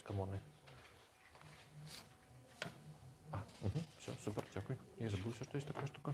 камони. Все, супер, дякую. Я забув, що є така штука.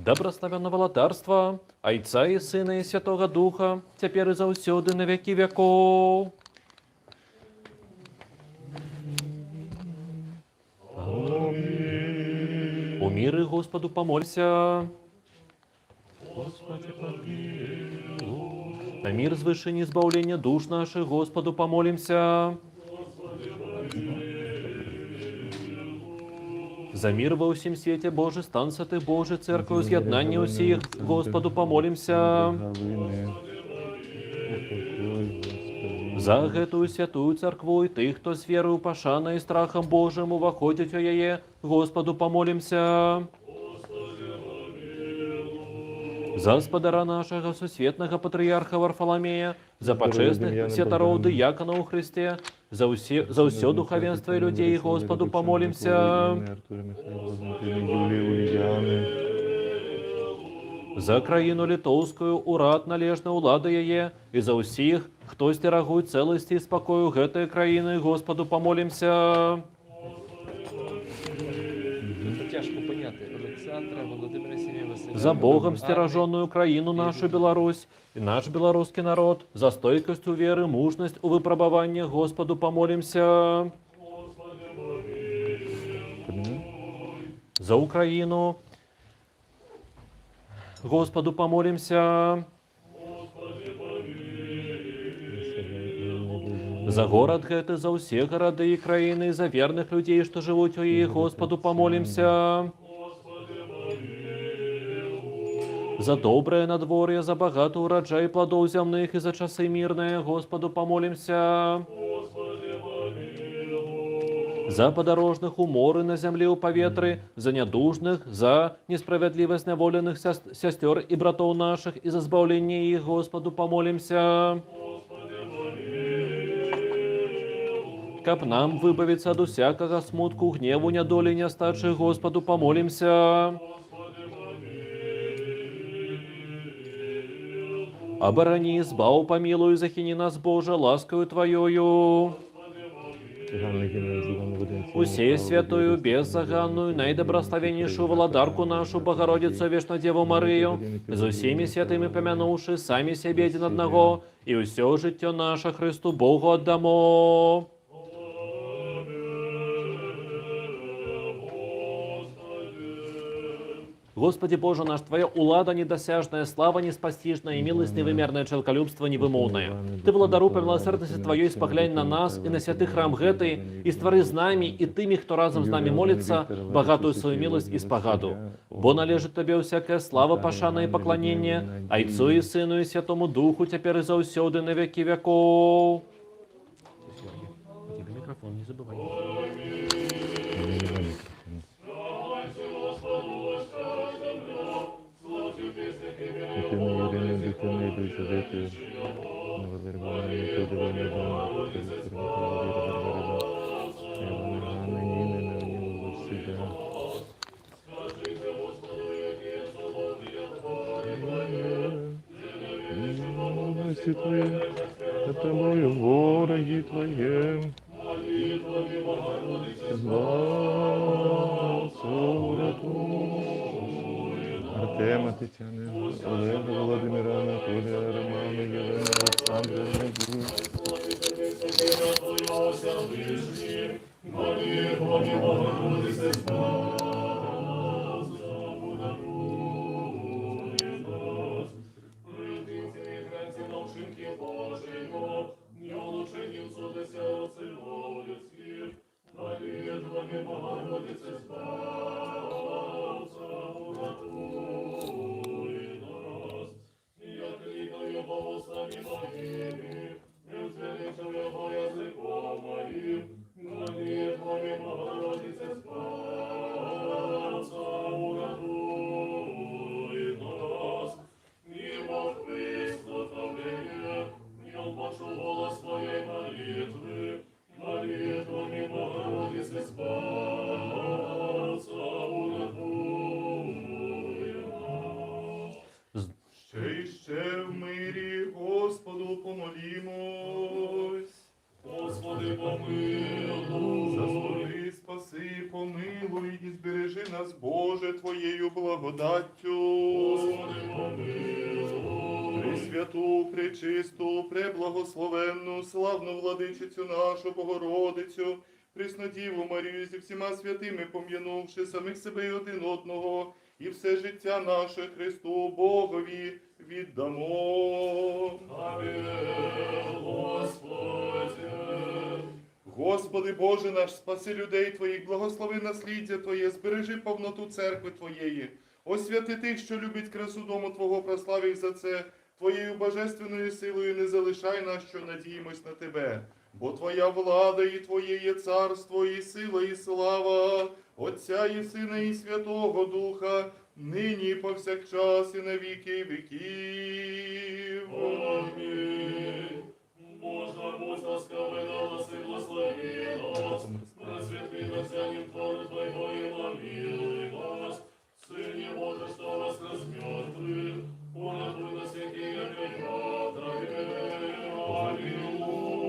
Доброславенного владарства, Отца и Сына и Святого Духа, теперь и заўсёды на веки веков. У миры Господу помолься. На мир свыше избавления душ наших Господу помолимся. За мир во всем свете Божий, стан святых Божий, церковь, з'єднання усіх, Господу помолимся. За гэтую святую церкву и тых, кто с верою, пошаной и страхом Божьим увоходит в яе, Господу помолимся. За спадара нашего сусветного патріарха Варфоломея, за почесних святаров діяконов у Христе, за ўсё духовенство и людей, Господу помолимся. За країну литовскую, урад належна улада яе, и за усіх, хто стерагует целости и спокою гэтай країни, Господу помолимся. Тяжко поняти. Олександра, Володимира Сім'я Василя. За Богом стероженную Украину нашу Беларусь и наш белорусский народ, за стойкость у веры, мужность у выпробованиях, Господу помолимся. За Украину, Господу помолимся. За город гэты, за ўсе гарады и краіны, за верных людей, что живут у іх, Господу помолимся. За доброе надворье, за богатый урожай плодов земных и за часы мирные, Господу помолимся. За подорожных уморы на земле у поветры, за недужных, за несправедливость неволенных сестер и братов наших, и за избавление их, Господу помолимся. Каб нам выбавиться от усякого смутку, гневу, недоли, неостачи, Господу помолимся. Оборони, избав, помилуй, захини нас, Боже, ласкою Твоею. Усей святую, беззаганную, наидобрословеннейшую владарку нашу, Богородицу, Вечно Деву Марию, за всеми святыми помянувши, сами себе один одного, и все житье наше Христу Богу отдамо. Господи Боже наш, Твоя улада недосяжная, слава неспостижная, и милость невымерная, человеколюбство невымовное. Ты, владару, по милосердности Твоей, споглянь на нас и на святый храм гэты, и створи з нами и тыми, кто разом с нами молится, богатую свою милость и спогаду. Бо належит Тебе всякая слава, пошана и поклонение, Отцу и Сыну и Святому Духу, теперь и заусёды на веки веков. Микрофон не забывай. Это мой вороги Твои. Артема, Тетяны, Олега, Володимира, Анатолия, Романа, Елена, Александра, Надежда. Господи, помилуй. Заступи, спаси, помилуй і збережи нас, Боже, Твоєю благодаттю. Господи, помилуй. Пресвяту, пречисту, преблагословенну, славну владичицю нашу Богородицю, Преснодіву Марію зі всіма святими пом'янувши самих себе і один одного, і все життя наше Христу Богові віддамо. Амінь, Господи. Господи Боже наш, спаси людей Твоїх, благослови насліддя Твоє, збережи повноту церкви Твоєї, освяти тих, що любить красу дому Твого, прослав їх за це, Твоєю божественною силою не залишай нас, що надіємось на Тебе. Бо Твоя влада і Твоє є царство, і сила, і слава, Отця і Сина, і Святого Духа, нині і повсякчас, і на віки віків. Амінь. Боже, будь ласкавий на нас і благослови нас. Просветли досягнем Твору Твоего и помилуй нас. Сыне Боже, что воскрес мертвых, уратуй нас всякие грехи. Аллилуйя.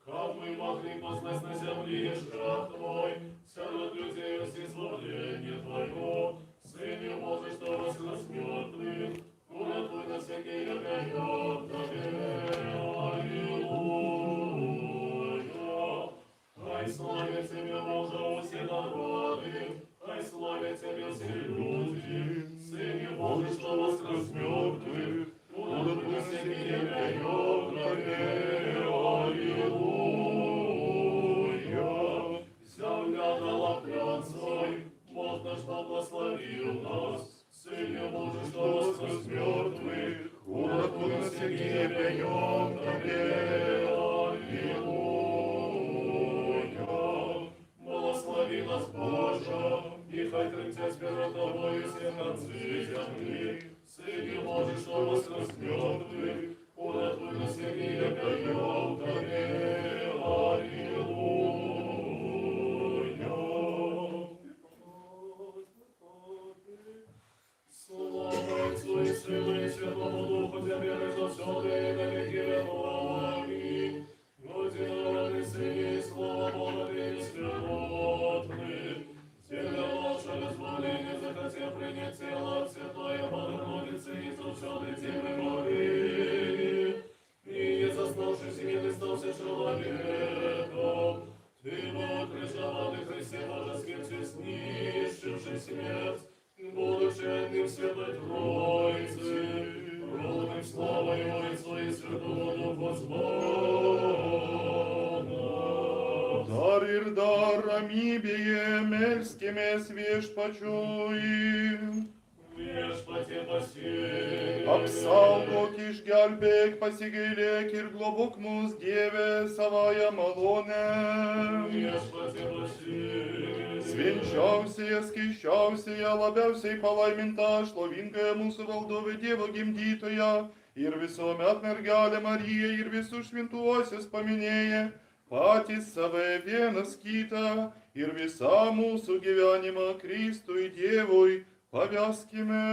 Как мы могли познать на земле шаг Твой, сядут людей всеславление Твое. Сыне Боже, что воскрес мертвых, уратуй нас всякие грехи. Аллилуйя. Хай славят Тебя, Боже, все народы, хай славят Тебя все люди. Сыне Боже, что воскрес мертвых, уратуй всякие грехи. Аллилуйя. Земля дала плод свой, Бог наш благословил нас. Сыне Боже, что воскрес мертвых, уратуй нас всякие грехи. Благослови нас, Боже, и хай тремтят перед Тобою все концы земли. Сыне Боже, что воскрес мертвых, уратуй нас всякие грехи. Слава Отцу и Сыну и Святому Духу, Тебе за все, и на веки веков. Аминь. Господи, народы, Сыне, и слава Бога, бесплотных. Тебя наше избавление захотел принять тело от Святой Богородицы и зачатый Тебе Марии. И не заснувшись, и не достався человеком. Ты был крещенный Христе Боже смертью снищивший смерть, будучи одним Святой Троицы, родным славою Отцу и Святому Духу звона. Дарир дарами бием, эльскими свеж почуем. Господи, спаси. Апсалго киш гальбек посигеле кир глубок муз деве савая малоне. Господи, спаси. Свинчався я, скищався я, лабявся и палаймента, шловинка ему сувалдове дева гімдітоя, ірвісомят мергале Марія, ірвісу швинтуося споменеє, патис саве вена скита, ірвісаму сугивянима Христу и Девой, повязкиме.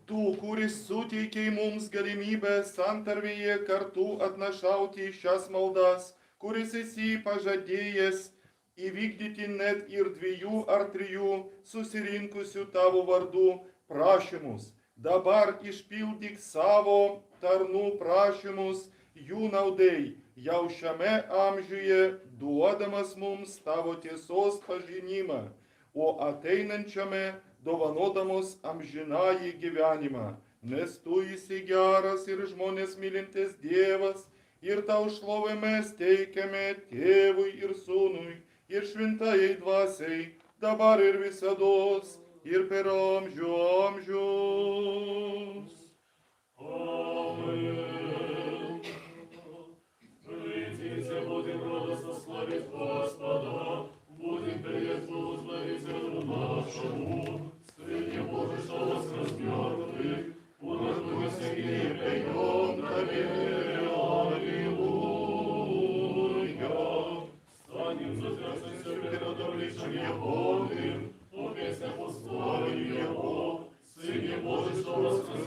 Ту курис сутейкей мумс галимибе, сантервие карту отношалти щас молдас, курис иси пожадеес, и видите нет ирдвию артрию, сусеринку сютаву варду, пращемус, дабар и шпилдик саво, тарну пращемус, юнаудей, яушаме амжуе, дуадамас мум ставо тесос поженима, о атейнанчаме, дованодамос амжинаи гевянима, не стуи сигярас, иржмонес милинтес девас, ир таушлове местейкеме, тевуй ирсунуй, ир швинтаей двасей, дабар ирвисадос, ир перамжу амжус. Аминь. Придите, будем радостно славить Господа, будем петь Избавителю нашему. Сыне Божий, что воскрес мертвых, уратуй всякие пойдем на вере. Аллилуйя. Станем затвердимся перед обличием Его, о песнях условий Его. Сыне Божий, что воскрес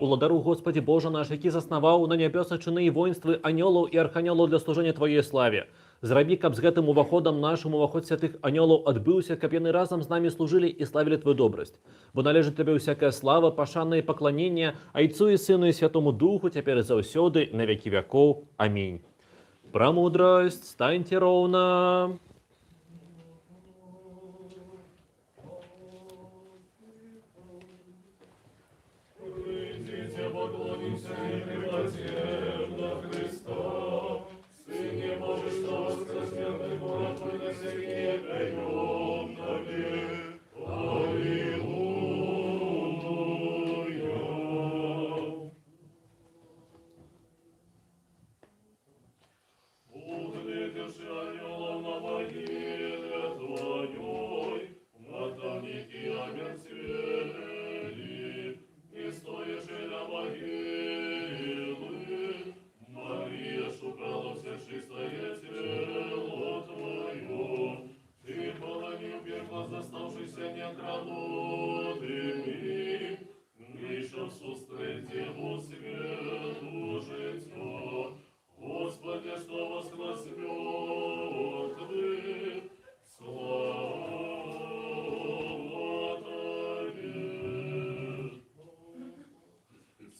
Уладару, Господи Боже наш, який заснаваў на нябёсах чыны і воінствы анёлаў і арханёлаў для служэння Твоей славе. Зрабі, каб з гэтым уваходам нашым уваход святых анёлаў адбыўся, каб яны разам з намі служылі і славілі Твою добрасць. Бо належыць Табе ўсякая слава, пашана і пакланенне, Айцу і Сыну і Святому Духу, цяпер і заўсёды, на векі вякоў. Амінь. Прамудрасць, станьте роўна. Придите, поклонимся и припадем на Христа. Сыне Божий, что воскрес мертвый город Твой, на всякие пойдем навек. Аллилуйя. Углядевши анёлов на могиле Твоей, мотовники омертвели, не стоящие на могилы, Мария шукала всех чистое тело Твое, Ты полонил пекло, заставшийся некранутыми, Миша в сустретиву свету житья. Господи, что воскрес мертвых, слава Тебе.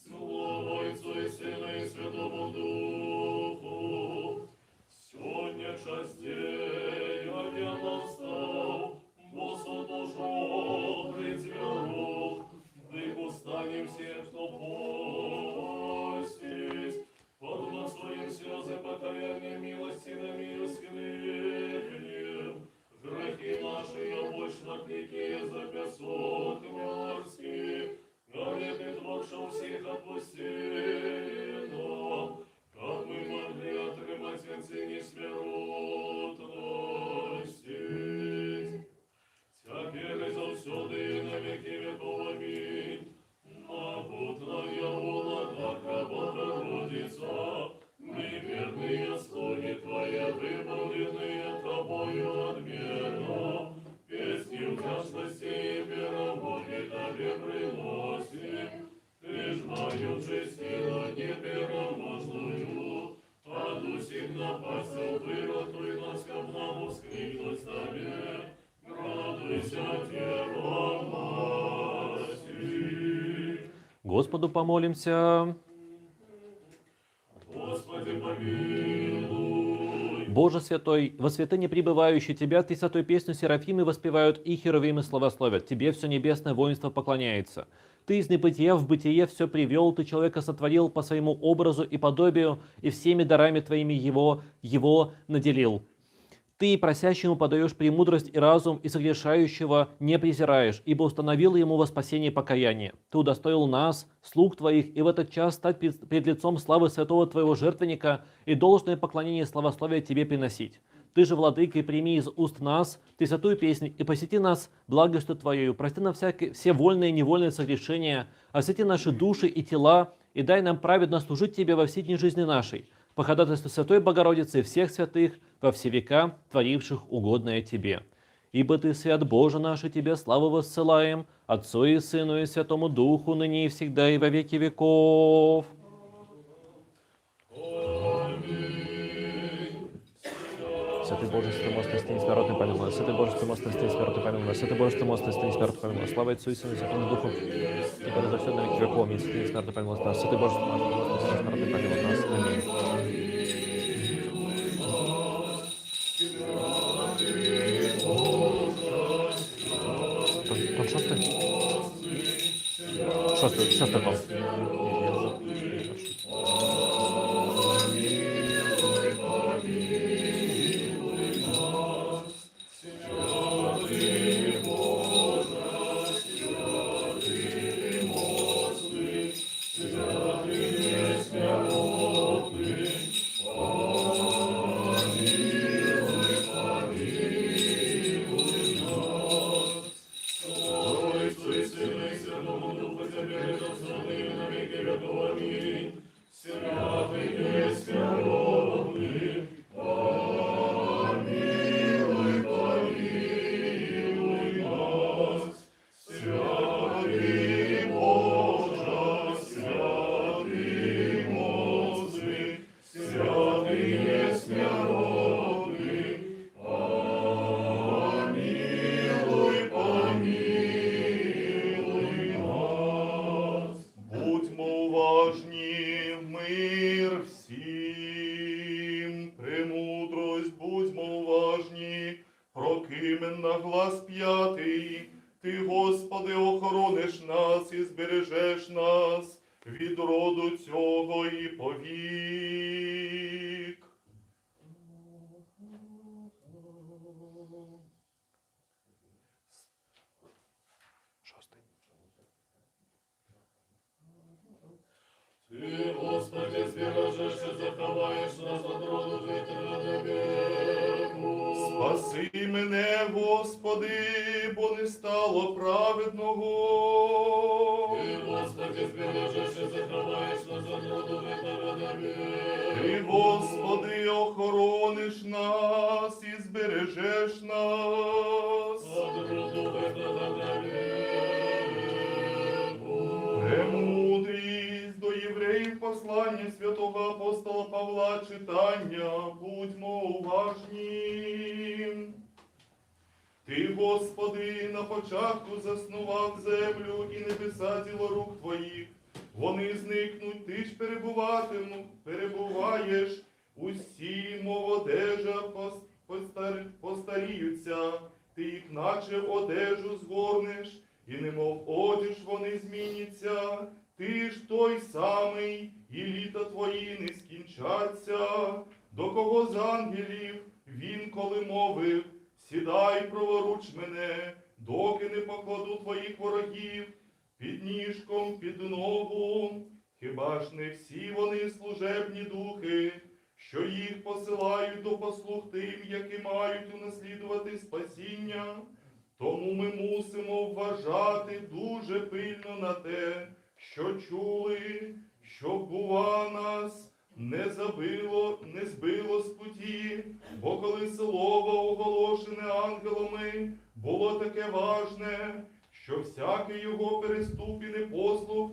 Слава Отцу и Сыну и Святому Духу, сегодня часть день объявил встал, Босу душу притвернув, ты устанем всех, кто постись, под своим слезы покаяния милостинами исхлебнем, грехи наши обочно-клики за песок морских, Горит и двокшел всех отпусти нам, как мы могли отрымать венцы несмирутности. Теперь и завсёды и на веки веков. Аминь. Могутная Владыка Богородица, мы верные слуги Твои, выбавленные Тобою отменно, песни вдячности и веровоги Тебе приносим. Ты ж мою честину непереможную, а дусик напасил выроту и нас ко нам ускрикнуть Тебе. Радуйся, Дева Матерь. Господу помолимся. Господи, помилуй. Боже святой, во святыне пребывающий Тебя, Ты святой песню серафимы воспевают и херувимы славословят. Тебе все небесное воинство поклоняется. Ты из небытия в бытие все привел, Ты человека сотворил по своему образу и подобию, и всеми дарами Твоими его наделил. Ты просящему подаешь премудрость и разум, и согрешающего не презираешь, ибо установил ему во спасение покаяние. Ты удостоил нас, слуг Твоих, и в этот час стать пред лицом славы святого Твоего жертвенника и должное поклонение и славословие Тебе приносить. Ты же, Владыка, прими из уст нас Ты святую песнь и посети нас благостью Твоею, прости нам все вольные и невольные согрешения, освети наши души и тела, и дай нам праведно служить Тебе во все дни жизни нашей, по ходатайству Святой Богородицы и всех святых во все века, творивших угодное Тебе. Ибо Ты, свят Боже наш, и Тебе славу воссылаем, Отцу и Сыну и Святому Духу, ныне и всегда и во веки веков. Святый Боже, святый мост, стань смертный, помилуй. Святый Боже, святый мост, стань смертный, помилуй. Святый Боже, святый мост, стань смертный, помилуй. Слава Отцу и Сыну и Святому Духу, теперь за все на веки веков. Аминь. Святый смертный, помилуй нас. Святый Боже, святый мост, стань смертный, помилуй нас. Аминь. Шостый пол. Святому Духу, Тебе это все імен на глас п'ятий. Ти, Господи, охорониш нас і збережеш нас від роду цього і повік. Ти, Господи, збережеш і заховаєш нас від роду жителя небесного. Спаси мене, Господи, бо не стало праведного. Ти, Господи, збережеш і заховаєш нас від роду жителя небесного. Ти, Господи, охорониш нас і збережеш нас. Від роду жителя небесного. Премудрість до євреїв послання святого апостола Павла читання, будьмо уважні. Ти, Господи, на початку заснував землю і небеса діло рук Твоїх. Вони зникнуть, Ти ж перебуваєш, усі, мов одежа, постаріються. Ти їх наче одежу згорнеш, і немов одіж вони зміняться. Ти ж той самий, і літа твої не скінчаться. До кого з ангелів він коли мовив: сідай праворуч мене, доки не покладу твоїх ворогів під ніжком, під ногу. Хіба ж не всі вони служебні духи, що їх посилають до послуг тим, які мають унаслідувати спасіння? Тому ми мусимо вважати дуже пильно на те, що чули, щоб, бува, нас не збило з путі, бо коли слово, оголошене ангелами, було таке важне, що всякий його переступ і непослух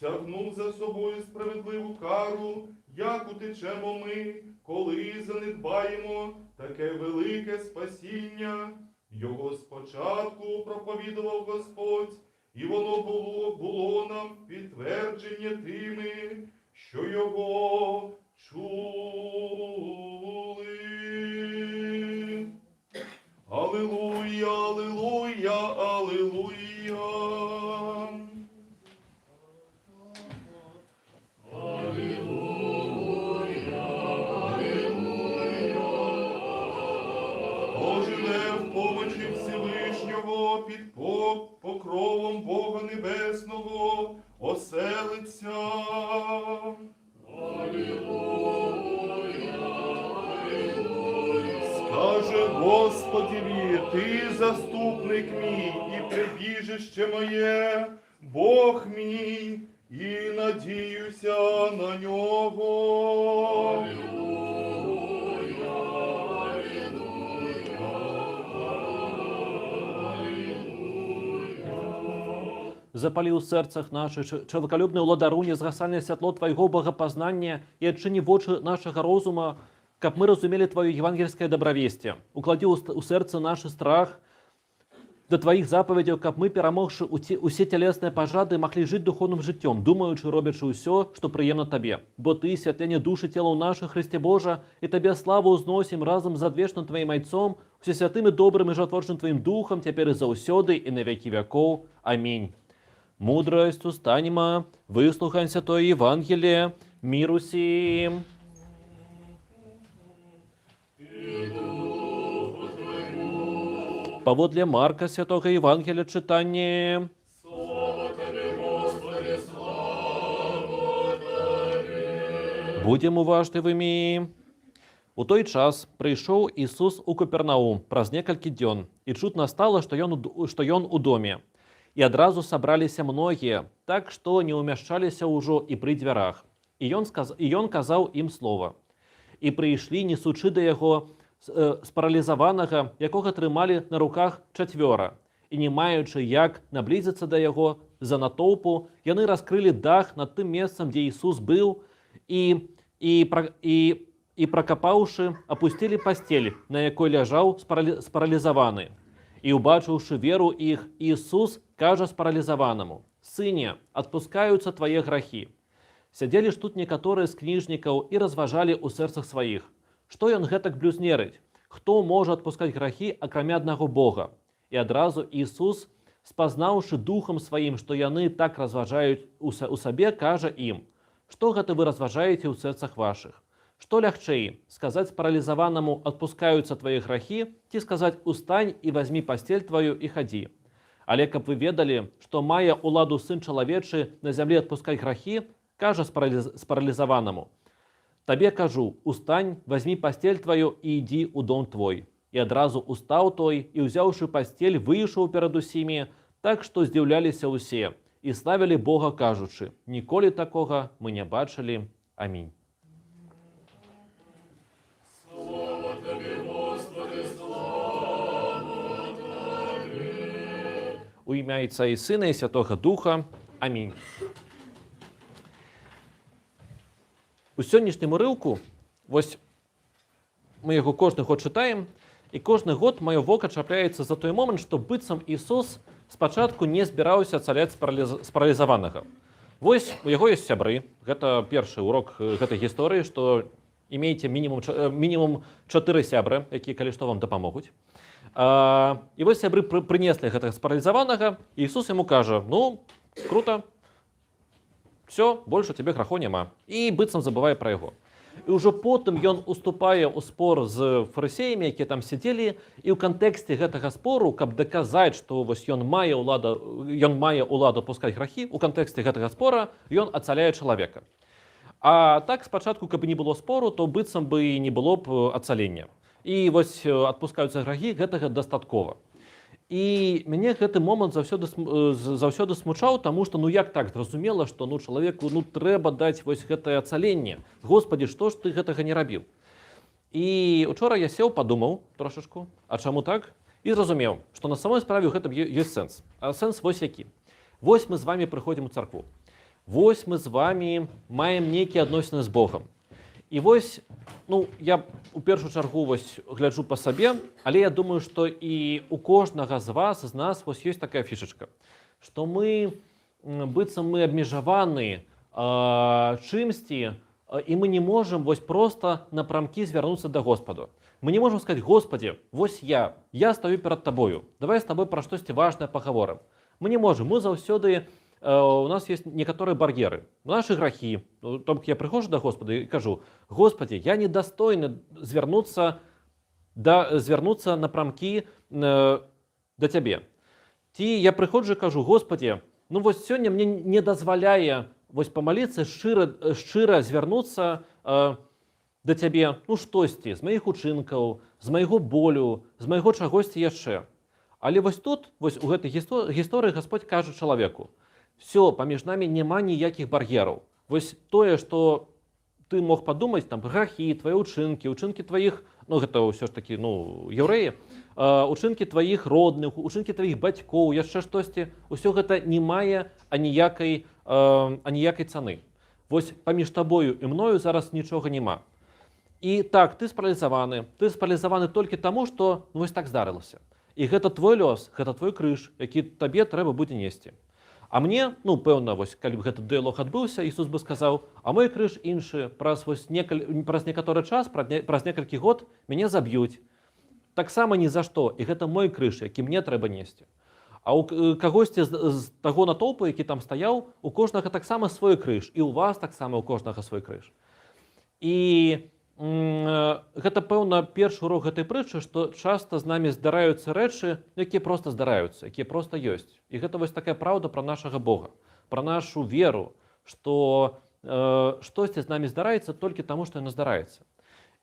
тягнув за собою справедливу кару, як утечемо ми, коли занедбаємо таке велике спасіння. Його спочатку проповідував Господь, і воно було нам підтвердження тими, що його чули. Алілуя, алілуя, алілуя. Під покровом Бога Небесного оселиться. Скаже Господеві: ти заступник мій і прибіжище моє, Бог мій, і надіюся на нього. Запали ў сэрцах нашых чалавекалюбны ўладару незгасальнае святло Твайго богапазнання і адчыні вочы нашага розума, каб мы разумелі Твоё евангельскае добравесце. Укладі ў сэрцы наш страх да Тваіх запаведзяў, каб мы, перамогшы усе цялесныя пажады, маглі жыць духовным жыццём, думаючы, робячы ўсё, што прыемна Табе. Бо Ты, святленне душы цела ў нашых, Христе Божа, і Табе славу ўзносім разам з адвечным Тваім айцом, усесвятым і добрым і жатворчым Тваім духам, цяпер і заўсёды і на векі вякоў. Амінь. Мудрость устанема, выслухаем Святое Евангелие, мир усім. Паводле Марка Святого Евангелия читание. Будем уважливыми. У той час прийшов Ісус у Капернаум праз некалькі дзён, і чутно стало, што ён у доме. І адразу сабраліся многія, так што не ўмяшчаліся ўжо і пры дзвярах. І ён казаў ім слова. І прыйшлі, несучы да яго спаралізаванага, якога трымалі на руках 4. І не маючы як наблізіцца да яго за натоўпу, яны раскрылі дах над тым месцам, дзе Ісус быў, і пракапаўшы, апусцілі пасцель, на якой ляжаў спаралізаваны. І, убачыўшы веру іх, Ісус кажа спаралізаванаму: «Сыне, адпускаюцца твае грахі». Сядзелі ж тут некаторыя з кніжнікаў і разважалі ў сэрцах сваіх: што ён гэтак блюзнерыць? хто можа адпускаць грахі, акрамя аднаго Бога? І адразу Ісус, спазнаўшы духам сваім, што яны так разважаюць у сабе, кажа ім: што гэта вы разважаеце ў сэрцах вашых? Што лягчэй, сказаць паралізаванаму: адпускаюцца твае грахі, ці сказаць: устань і вазьмі пасцель тваю і хадзі? Але каб вы ведалі, што мае ўладу Сын чалавечы на зямлі адпускаць грахі, кажа спаралізаванаму: табе кажу, устань, вазьмі пасцель тваю і ідзі ў дом твой. І адразу устаў той, і ўзяўшы пасцель, выйшаў перад усімі, так што здзіўляліся ўсе, і славілі Бога, кажучы: ніколі такога мы не бачылі. Амінь. Слава Тобі, Господи, У ім'я Отця і Сина, і Святого Духа. Амінь. У сённяшнім урыўку, вось мы яго кожны год чытаем, і кожны год маё вока чапляецца за той момант, што быццам Ісус спачатку не збіраўся ацаляць спаралізаванага. Вось у яго ёсць сябры. Гэта першы урок гэтай гісторыі, што имейце мінімум 4 сябры, якія калі што вам дапамогуць. І вось сябры прынеслі гэтага спаралізаванага, і Ісус яму кажа: ну, круто, все, больше у тебе граху няма. І быццам забывае пра яго. І ўжо потым ён уступае ў спор з фарысеямі, якія там сядзелі, і ў кантэксце гэтага спору, каб даказаць, што вось ён мае ўладу пускаць грахі, у кантэксце гэтага спора ён ацаляе чалавека. А так спачатку, каб не было спору, то быццам бы і не было б ацалення. І вось адпускаюцца грахі, гэтага дастаткова. І мяне гэты момант заўсёды смучаў, таму што ну як так зразумела, што ну чалавеку ну трэба даць вось гэтае ацаленне. Господі, што ж ты гэтага не рабіў? І учора я сеў, падумаў трошачку, а чаму так? І зразумеў, што на самой справе ў гэтым ёсць сэнс. А сэнс вось які. Вось мы з вамі прыходзім у царкву. Вось мы з вамі маем нейкія адносіны з Богам. І вось, ну, я у першую чаргу вось гляджу па сабе, але я думаю, што і у кожнага з вас, з нас вось ёсць такая фішачка, што мы, быццам мы абмежаваны чымсьці, і мы не можам вось проста напрамкі звярнуцца да Господа. Мы не можам сказаць: Господі, вось я стаю перад табою, давай з табой пра штосьці важнае пагаворым. Мы не можам, мы заўсёды, у нас есть некаторыя бар'еры, наши грахі. Толькі я прыходжу да Господа і кажу: Господі, я недастойны звярнуцца напрамкі да Цябе. Ці я прыходжу і кажу: Господі, ну вось сёння мне не дазваляе вось памаліцца, шчыра звярнуцца да Цябе, ну штосьці, з маіх учынкаў, з майго болю, з майго чагосьці яшчэ. Але вось тут, вось у гэтай гісторыі Господь кажа чалавеку: все, паміж намі няма ніякіх бар'ераў. Вось тое, што ты мог падумаць, там грахі, твае учынкі тваіх, ну гэта ўсё ж такі, ну, яўрэі, учынкі тваіх родных, учынкі тваіх бацькоў, яшчэ штосьці, усё гэта не мае аніякай цаны. Вось паміж табою і мною зараз нічога няма. І так, ты спаралізаваны толькі таму, што ну, вось так здарылася. І гэта твой лёс, гэта твой крыж, які табе трэба будзе несці. А мне, ну, пэўна, вось, калі б гэты дыялог адбыўся, Ісус бы сказаў: а мой крыж іншы, праз некаторы час, праз некалькі год мяне заб'юць. Таксама ні за што, і гэта мой крыж, які мне трэба несці. А у кагосьці з таго натоўпу, які там стаяў, у кожнага таксама свой крыж, і у вас таксама у кожнага свой крыж. І гэта, пэўна, першы урок гэтай прытчы, што часта з намі здараюцца рэчы, якія проста здараюцца, якія проста ёсць. І гэта вось такая праўда пра нашага Бога, пра нашу веру, што штосьці з намі здараецца толькі таму, што яно здараецца.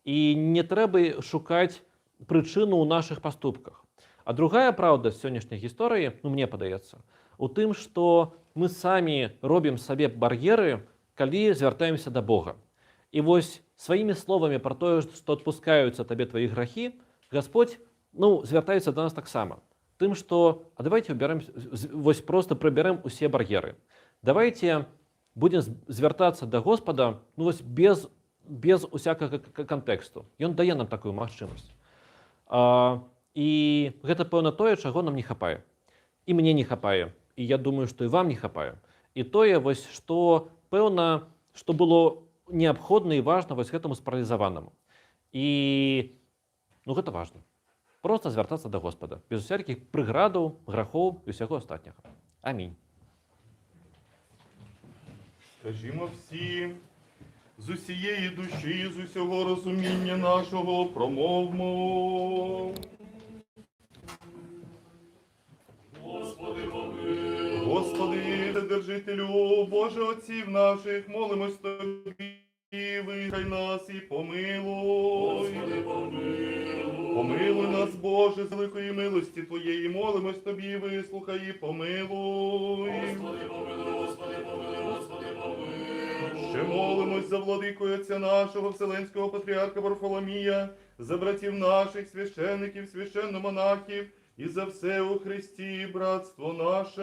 І не трэба шукаць прычыну ў нашых паступках. А другая праўда з сённяшняй гісторыі, ну мне падаецца, у тым, што мы самі робім сабе бар'еры, калі звяртаемся да Бога. І вось сваімі словамі пра тое, што адпускаюцца табе твае грахі, Господь, ну, звяртаецца да нас таксама. Тым, што, а давайте вось проста прыбярэм усе бар'еры. Давайте будем звяртацца да Господа, ну, вось без усякага кантэксту. Ён дае нам такую магчымасць. І гэта, пэўна, тое, чаго нам не хапае. І мне не хапае. І я думаю, што і вам не хапае. І тое, вось, што, пэўна, што было неабходна і важна вось гэтаму спаралізаванаму. І Ну, гэта важна. Проста звяртацца да Господа, без усялякіх прыградаў, грахоў і ўсяго астатняга. Амінь. Скажімо всі, з усієї душі, з усього розуміння нашого промовмо. Господи, помилуй. Господи, Вседержителю, Боже Отців наших, молимось Тобі, вихай нас і помилуй. Господи, помилуй. Помилуй нас, Боже, з великої милості Твоєї, молимось Тобі, вислухай і помилуй. Господи, помилуй, Господи, помилуй, Господи, помилуй. Ще молимось за владикою Отця нашого, Вселенського патріарха Варфоломія, за братів наших, священиків, священномонахів, і за все у Христі братство наше.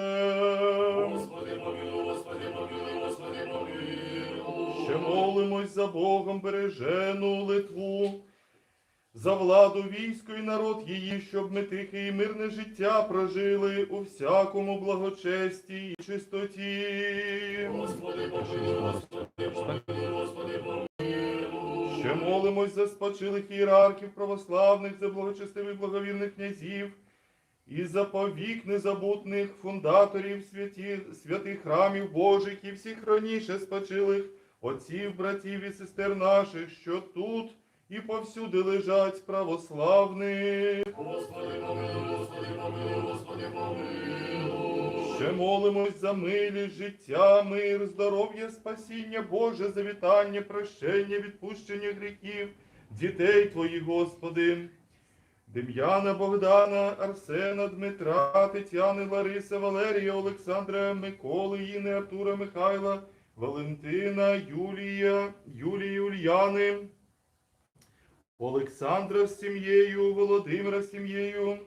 Господи, помилуй, Господи, помилуй, Господи, помилуй. Ще молимось за Богом бережену Литву, за владу війську і народ її, щоб ми тихе і мирне життя прожили у всякому благочесті і чистоті. Господи, помилуй, Господи, помилуй, Господи, помилуй. Ще молимось за спочилих ієрархів православних, за благочестивих благовірних князів, і за повік незабутних фундаторів святих храмів Божих і всіх раніше спочилих отців, братів і сестер наших, що тут і повсюди лежать православних. Господи, помилуй, Господи, помилуй, Господи, помилуй. Ще молимось за милість, життя, мир, здоров'я, спасіння, Боже, завітання, прощення, відпущення гріхів, дітей Твоїх, Господи. Дем'яна, Богдана, Арсена, Дмитра, Тетяни, Лариса, Валерія, Олександра, Миколи, Іни, Артура, Михайла, Валентина, Юлії, Ульяни, Олександра з сім'єю, Володимира з сім'єю,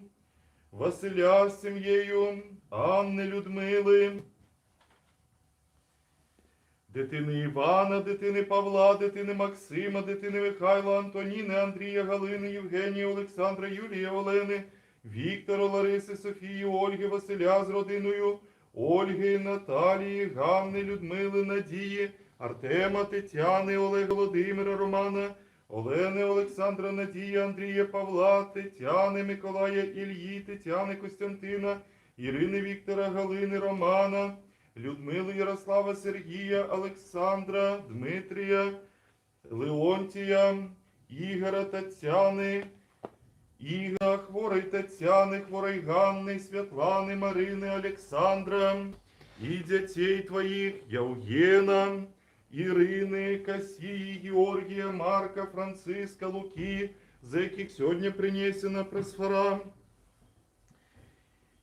Василя з сім'єю, Анни, Людмили, дитини Івана, дитини Павла, дитини Максима, дитини Михайла, Антоніни, Андрія, Галини, Євгенія, Олександра, Юлія, Олени, Віктора, Лариси, Софії, Ольги, Василя з родиною, Ольги, Наталії, Ганни, Людмили, Надії, Артема, Тетяни, Олега, Володимира, Романа, Олени, Олександра, Надії, Андрія, Павла, Тетяни, Миколая, Ільї, Тетяни, Костянтина, Ірини, Віктора, Галини, Романа, Людмили, Ярослава, Сергія, Олександра, Дмитрія, Леонтія, Ігора, Тетяни, Іга, Хворої Тетяни, Хворої Ганни, Світлани, Марини, Олександра, і дітей Твоїх, Євгена, Ірини, Касії, Георгія, Марка, Франциска, Луки, за яких сьогодні принесена просфора,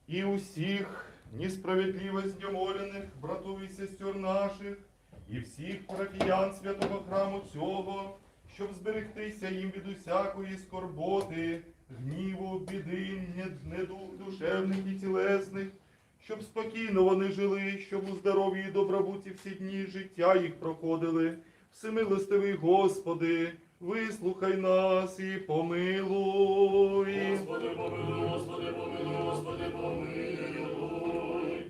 і усіх несправедливо знемолених братів і сестер наших, і всіх парафіян святого храму цього, щоб зберегтися їм від усякої скорботи, гніву, біди, недушевних і тілесних, щоб спокійно вони жили, щоб у здоров'ї і добробуті всі дні життя їх проходили. Всемилостивий Господи, вислухай нас і помилуй. Господи, помилуй, Господи, помилуй, Господи, помилуй.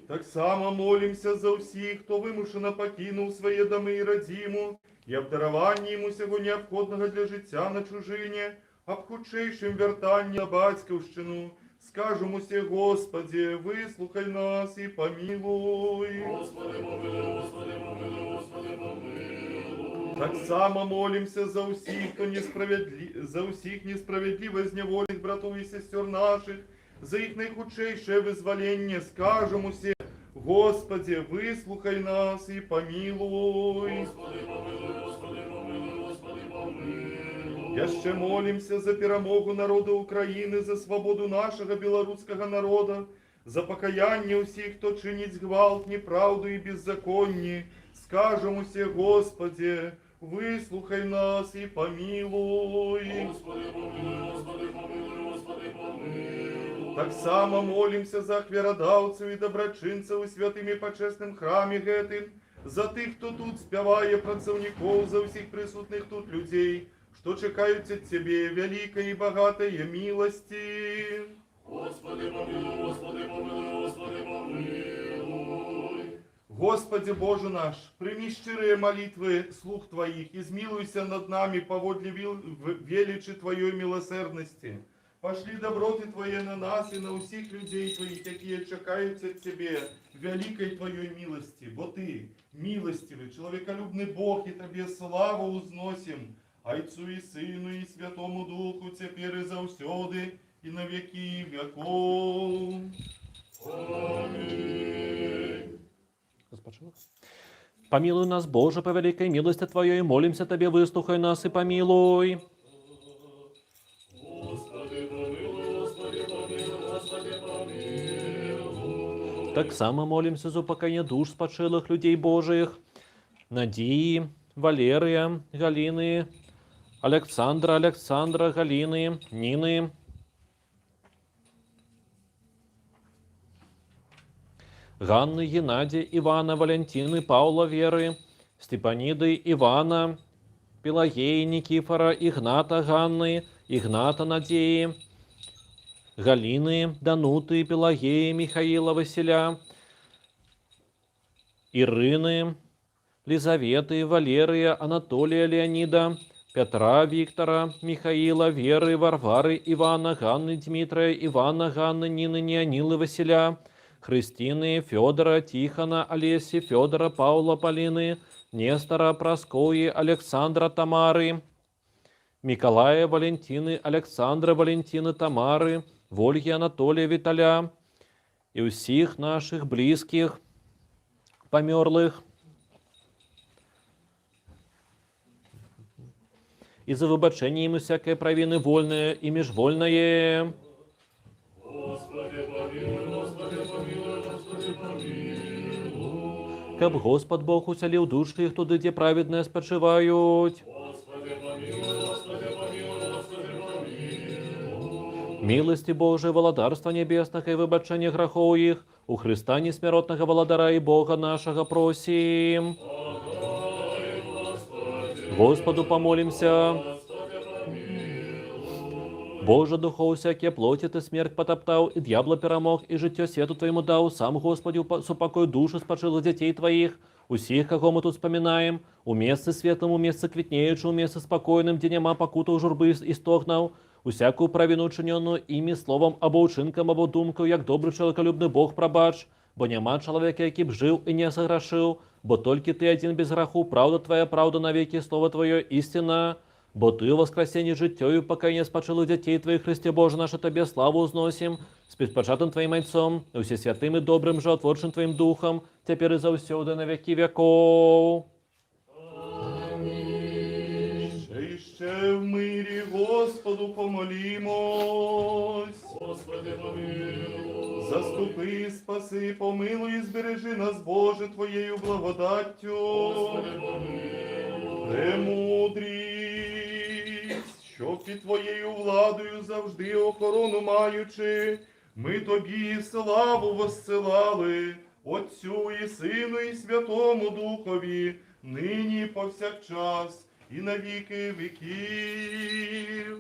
Так само молимся за всіх, хто вимушено покинув свої доми і родиму, і обдарованні йому всього необходного для життя на чужині, об худшейшим вертанні на батьківщину. Скажемо се, Господи, вислухай нас і помилуй. Господи, помилуй, Господи, помилуй, Господи, помилуй. Так само молимся за усіх, за усіх несправедливо зневолених братів і сестер наших, за їх найхудшейше визволення. Скажемо се, Господи, вислухай нас і помилуй. Господи, помилуй, Господи, помилуй, Господи, помилуй. Я ще молимся за перемогу народу України, за свободу нашого білоруського народу, за покаяння усіх, хто чинить згвалт, неправду і беззаконні. Скажемо се, Господи, вислухай нас і помилуй. Господи, помилуй, Господи, помилуй, Господи, помилуй. Так само молимся за хвіродавців і доброчинців у святим і почесним храмі гетим, за тих, хто тут співає працівників, за всіх присутних тут людей, що чекають від Тебе великої і багатої милості. Господи, помилуй, Господи, помилуй, Господи, помилуй. Господи Боже наш, прими щирые молитвы слуг Твоих, и смилуйся над нами поводле величи Твоей милосердности. Пошли доброты Твои на нас и на усіх людей Твоих, які чекаються Тебе, великой Твоей милости. Бо Ты, милостивый, человеколюбный Бог, и Тебе славу узносим, Отцу и Сыну и Святому Духу, теперь и завсёды, и на веки веков. Аминь. Помилуй нас, Боже, по великой милости Твоей, молимся Тебе, выслухай нас и помилуй. Так само молимся за упокоение душ спочилых людей Божиих, Надії, Валерія, Галіни, Александра, Галіни, Ніни, Ганны, Геннадия, Ивана, Валентины, Паула, Веры, Степаниды, Ивана, Пелагеи, Никифора, Игната, Ганны, Игната, Надеи, Галины, Дануты, Пелагеи, Михаила, Василя, Ирины, Лизаветы, Валерия, Анатолия, Леонида, Петра, Виктора, Михаила, Веры, Варвары, Ивана, Ганны, Дмитрия, Ивана, Ганны, Нины, Неонилы, Василя, Христины, Федора, Тихона, Олеси, Федора, Паула, Полины, Нестора, Проскои, Александра, Тамары, Миколая, Валентины, Александра, Валентины, Тамары, Вольги, Анатолия, Виталя и усіх наших близких, померлых, и за выбачение им всякой провины вольное и межвольное. Каб Господь Бог уселив душі їх туди, де праведне спочивають. Милости Божией, володарства небесных и выбачения грехов их, у Христа несмертного володара и Бога нашего просим. Господу помолимся. Боже, духов всякие плоти ты смерть потоптал, и дьявола перемог, и життя свету Твоему дал, сам, Господи, супокой души спочилых детей Твоих, усіх, кого мы тут вспоминаем, у месте светлому, месте квітнеючому, месте спокойным, где нема покуту журби и стогнав, усякую провину учиненную ими словом або учинком, або думкою, як добрий чоловіколюбний Бог пробач, бо нема чоловіка, який б жив і не согрешив, бо тільки Ти один без греху, правда Твоя, правда навеки, слово Твое истина. Бо Ты, воскресение життєю, покаяние спочилых детей Твоих, Христе Боже, наше Тебе славу узносим, с предпочатым Твоим Отцом, и все святым и добрым животворчим Твоим Духом, теперь и завсёды на веки веков. Ще в мирі Господу помолімось. Господи, помилуй. Заступи, спаси, помилуй і збережи нас, Боже, Твоєю благодаттю. Господи, помилуй. Премудрість, що під Твоєю владою завжди охорону маючи, ми Тобі славу воссилали, Отцю і Сину і Святому Духові, нині і повсякчас, і на віки віків.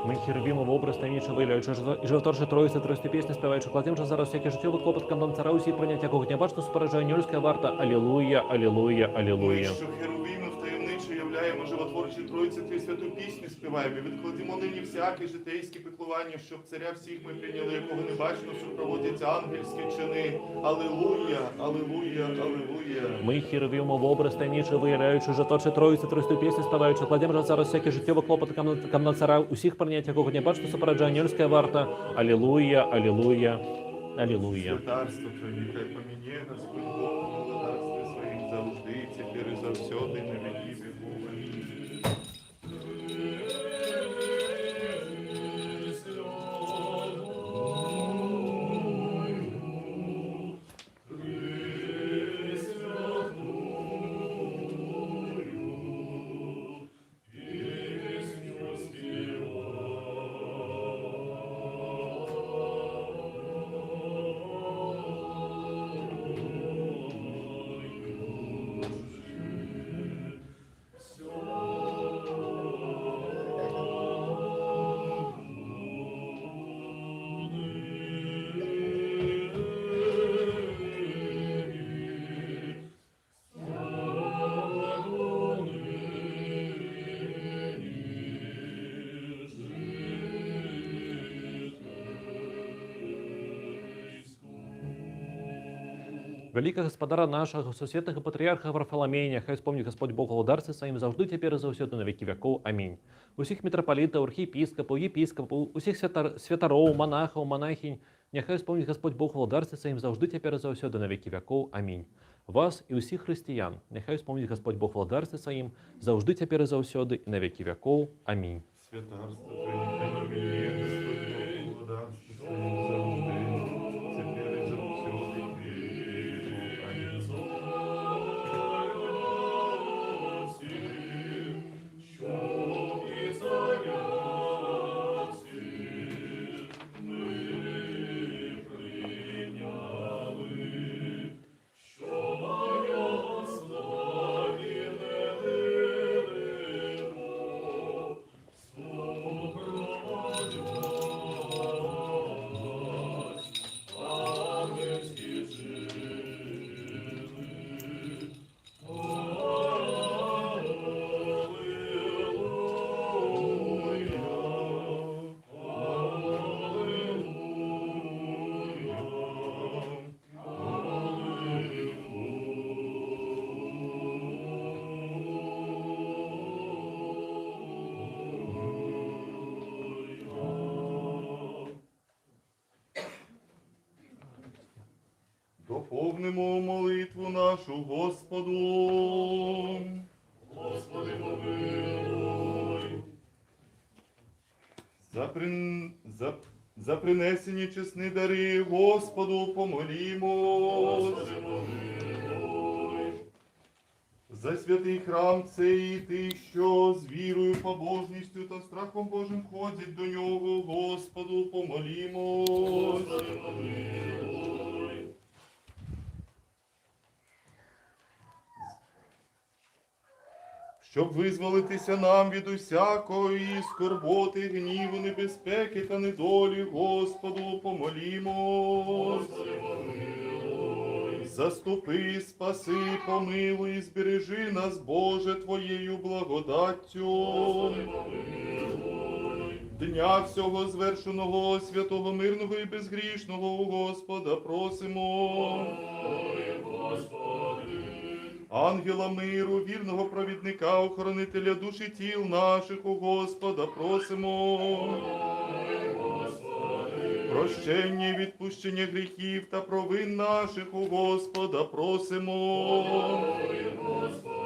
Ми херувимо в образ таємничого виявляючи і животорче Троїці, трості пісні, співаючи кладим же зараз всяке життєвий клопот камдам цара усі прийняття, якого гнябачно супереджає нюрська варта. Алілуя, алілуя, Ми, алілуя. що херувими втаємниче являємо Прийдімо, животворчі Тройці, Твій святу пісню співаємо, і відкладімо нині всякі житейські піклування, щоб царя всіх ми прийняли, якого не бачено, супроводять ангельські чини. Алілуя, алілуя, алілуя. Ми хірвімо в образ тайніче виявляючи житочі Троїці, Тройсту пісню співаючи, кладемо же зараз всякі життєві клопоти камна цара, усіх прийняття, якого не бачите, супереджа ангельська варта. Алілуя, алілуя, алілуя. Святарство Твоє, нехай поміняє Господь Бог, володарстві своїм завжди, і тепер і завсьоди, і на віки віков. Амінь. Великого Господара нашого, Всесвятого Патріарха Варфоломея, хай спомнить Господь Бог володарстві своїм завжди, тепер і завсёды на віки веков. Амінь. Усіх митрополитів, архієпископів, єпископів, усіх святаров, монахів, монахинь, нехай спомнить Господь Бог володарстві своїм завжди, тепер і завсёды на віки веков. Амінь. Вас і усіх християн, нехай спомнить Господь Бог володарстві своїм завжди, тепер і завсёды, і на віки веков. Амінь. Святарство Твоє, нехай поміняє Господь Бог, володарстві своїм завжди, тепер і завсьоди, і на віки віков. Амінь. Доповнимо молитву нашу Господу. Господи, помилуй. За принесені чесні дари Господу помолімо. Господи, помилуй. За святий храм цей і тих, що з вірою, побожністю та страхом Божим ходять до нього, Господу помолімо. Господи, помилуй. Щоб визволитися нам від усякої скорботи, гніву, небезпеки та недолі, Господу помолімо. Господи, помилуй. Заступи, спаси, помилуй, збережи нас, Боже, Твоєю благодаттю. Господи, помилуй. Дня всього звершеного, святого, мирного і безгрішного у Господа просимо. Ой, Господи. Ангела миру, вірного провідника, охоронителя душ і тіл наших у Господа просимо. Ой, Господи. Прощення і відпущення гріхів та провин наших у Господа просимо. Ой, Господи.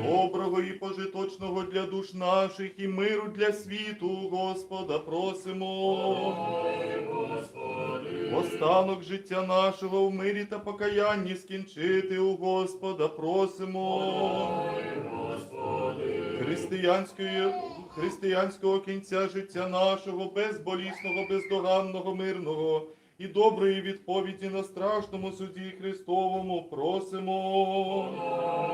Доброго і пожиточного для душ наших і миру для світу у Господа просимо. Ой, Господи. Останок життя нашого в мирі та покаянні скінчити у Господа просимо. Ой, Господи. Християнського кінця життя нашого, безболісного, бездоганного, мирного і доброї відповіді на страшному суді Христовому просимо.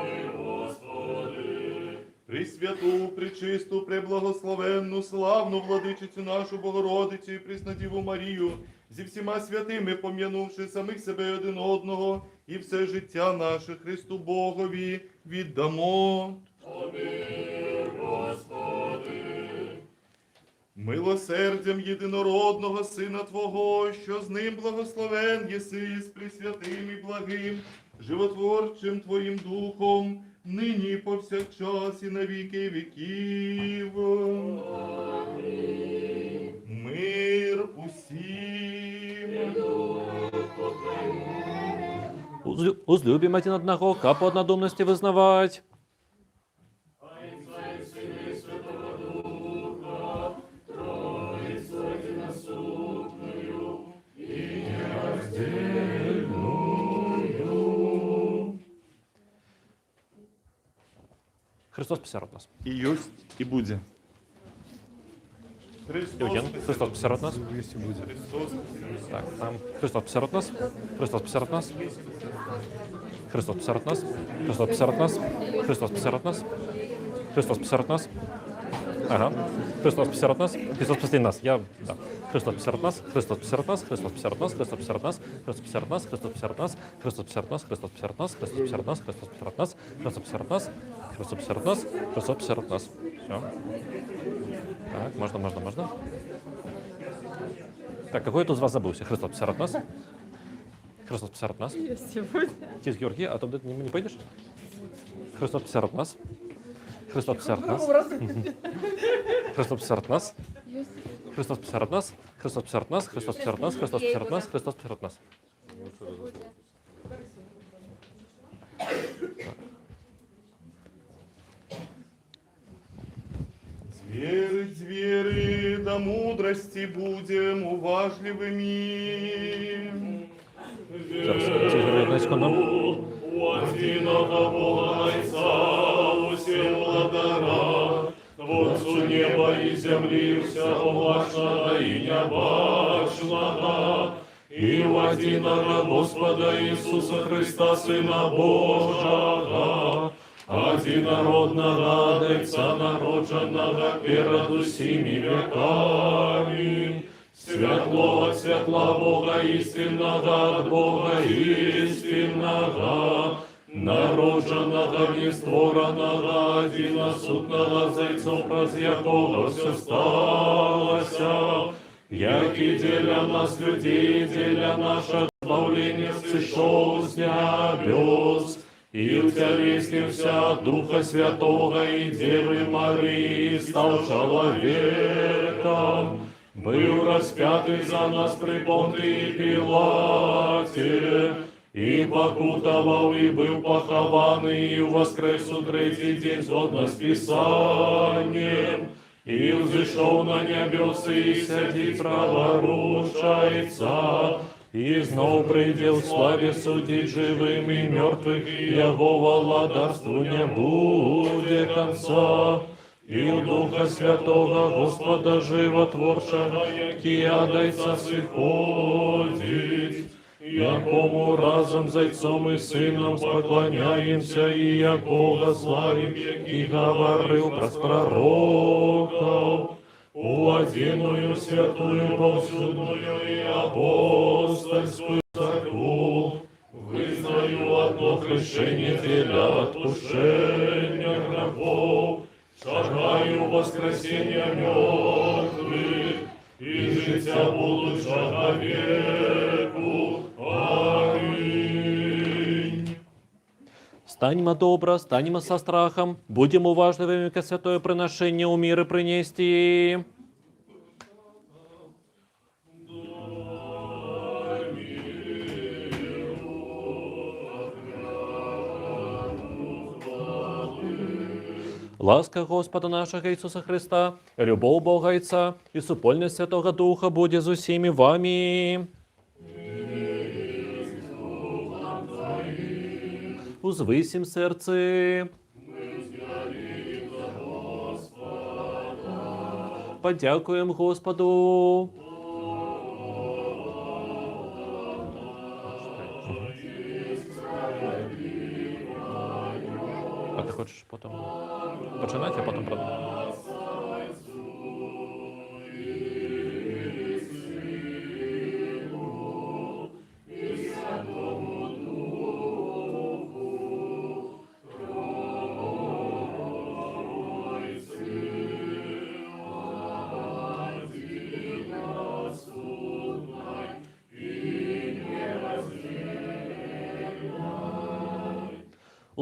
Ой, Господи. Пресвяту, пречисту, преблагословенну, славну владичицю нашу Богородицю і Преснодіву Марію, зі всіма святими пом'янувши самих себе і один одного, і все життя наше Христу Богові віддамо. Амінь. милосердям єдинородного Сина Твого, що з ним благословен єси з пресвятим і благим, животворчим Твоїм Духом, нині і повсякчас і на віки віків. Мир усім. Узлюбим один одного, ка по однодумности вызнавать. Христос писар от нас. І єсть, і буде. Христос, Евген, Христос писар от нас. Христос, Так, там Христос писар от нас. Христос писар от нас. Христос писар от нас. Христос писар от нас. Христос писар от нас. Христос писар от нас. Ага. Христос писар от нас. Христос писар нас. Я, да. Христос писар от нас. Христос писар от нас. Христос писар от нас. Христос писар от нас. Христос писар от нас. Христос писар от нас. Христос писар от нас. Христос писар от нас. Христос писар от нас. Христос писар от нас. Христос писар от нас. Христос писар от нас. Христос писар от нас. Все. Так, можно. Так, какой тут из вас забылся? Христос писар от нас. Христос писар от нас. Я сегодня. Тис Георгий, а то ты не пойдешь? Христос писар от нас. Христос писар от нас. Христос писар от нас. Христос писар от нас. Христос писар от нас. Христос писар от нас. Христос писар от нас. Христос писар от нас. Зверы, до мудрости будем уважливыми. Зараз, одну секунду. Одиного Бога Отца, усем владара, Творцу неба и земли, всего вашего и небачного, и в одиного Господа Иисуса Христа, Сына Божьего, одинородного Отца, народженного перед усими веками, светлого от светла Бога истинного, от Бога истинного, народженного, нестворенного, одиносутного, зайцом праз якого все сталося, як і для нас людей, для наше избавление сошел с небес, и утелеснился от Духа Святого и Девы Марии, стал человеком, был распятый за нас при Понтии Пилате, и покутовал, и был похованный, и воскрес у третий день згодно с Писанием, и взошел на небесы, и сидит праворучайца, и знов прийде в славе судить живым и мертвых, и его владарству не будет конца. И у Духа Святого Господа Животворчего, який адайца сиходить, якому разом з Отцом і Сином поклоняємося, і якого славим, який говорив про пророков, у одиную святую, повсюдную и апостольскую церкву, визнаю одно хрещение для отпущения грехов, шагаю воскресения мертвых и життя будущего веку. Аминь. Станьмо добро, станьмо со страхом, будем уважливыми ко святое приношение у мира принести. Ласка Господа нашего Иисуса Христа, любовь Бога Отца и супольность Святого Духа будет с усими вами. Узвисім серце. Подякуємо Господу. А ти хочеш потім починати, а потім продовжувати?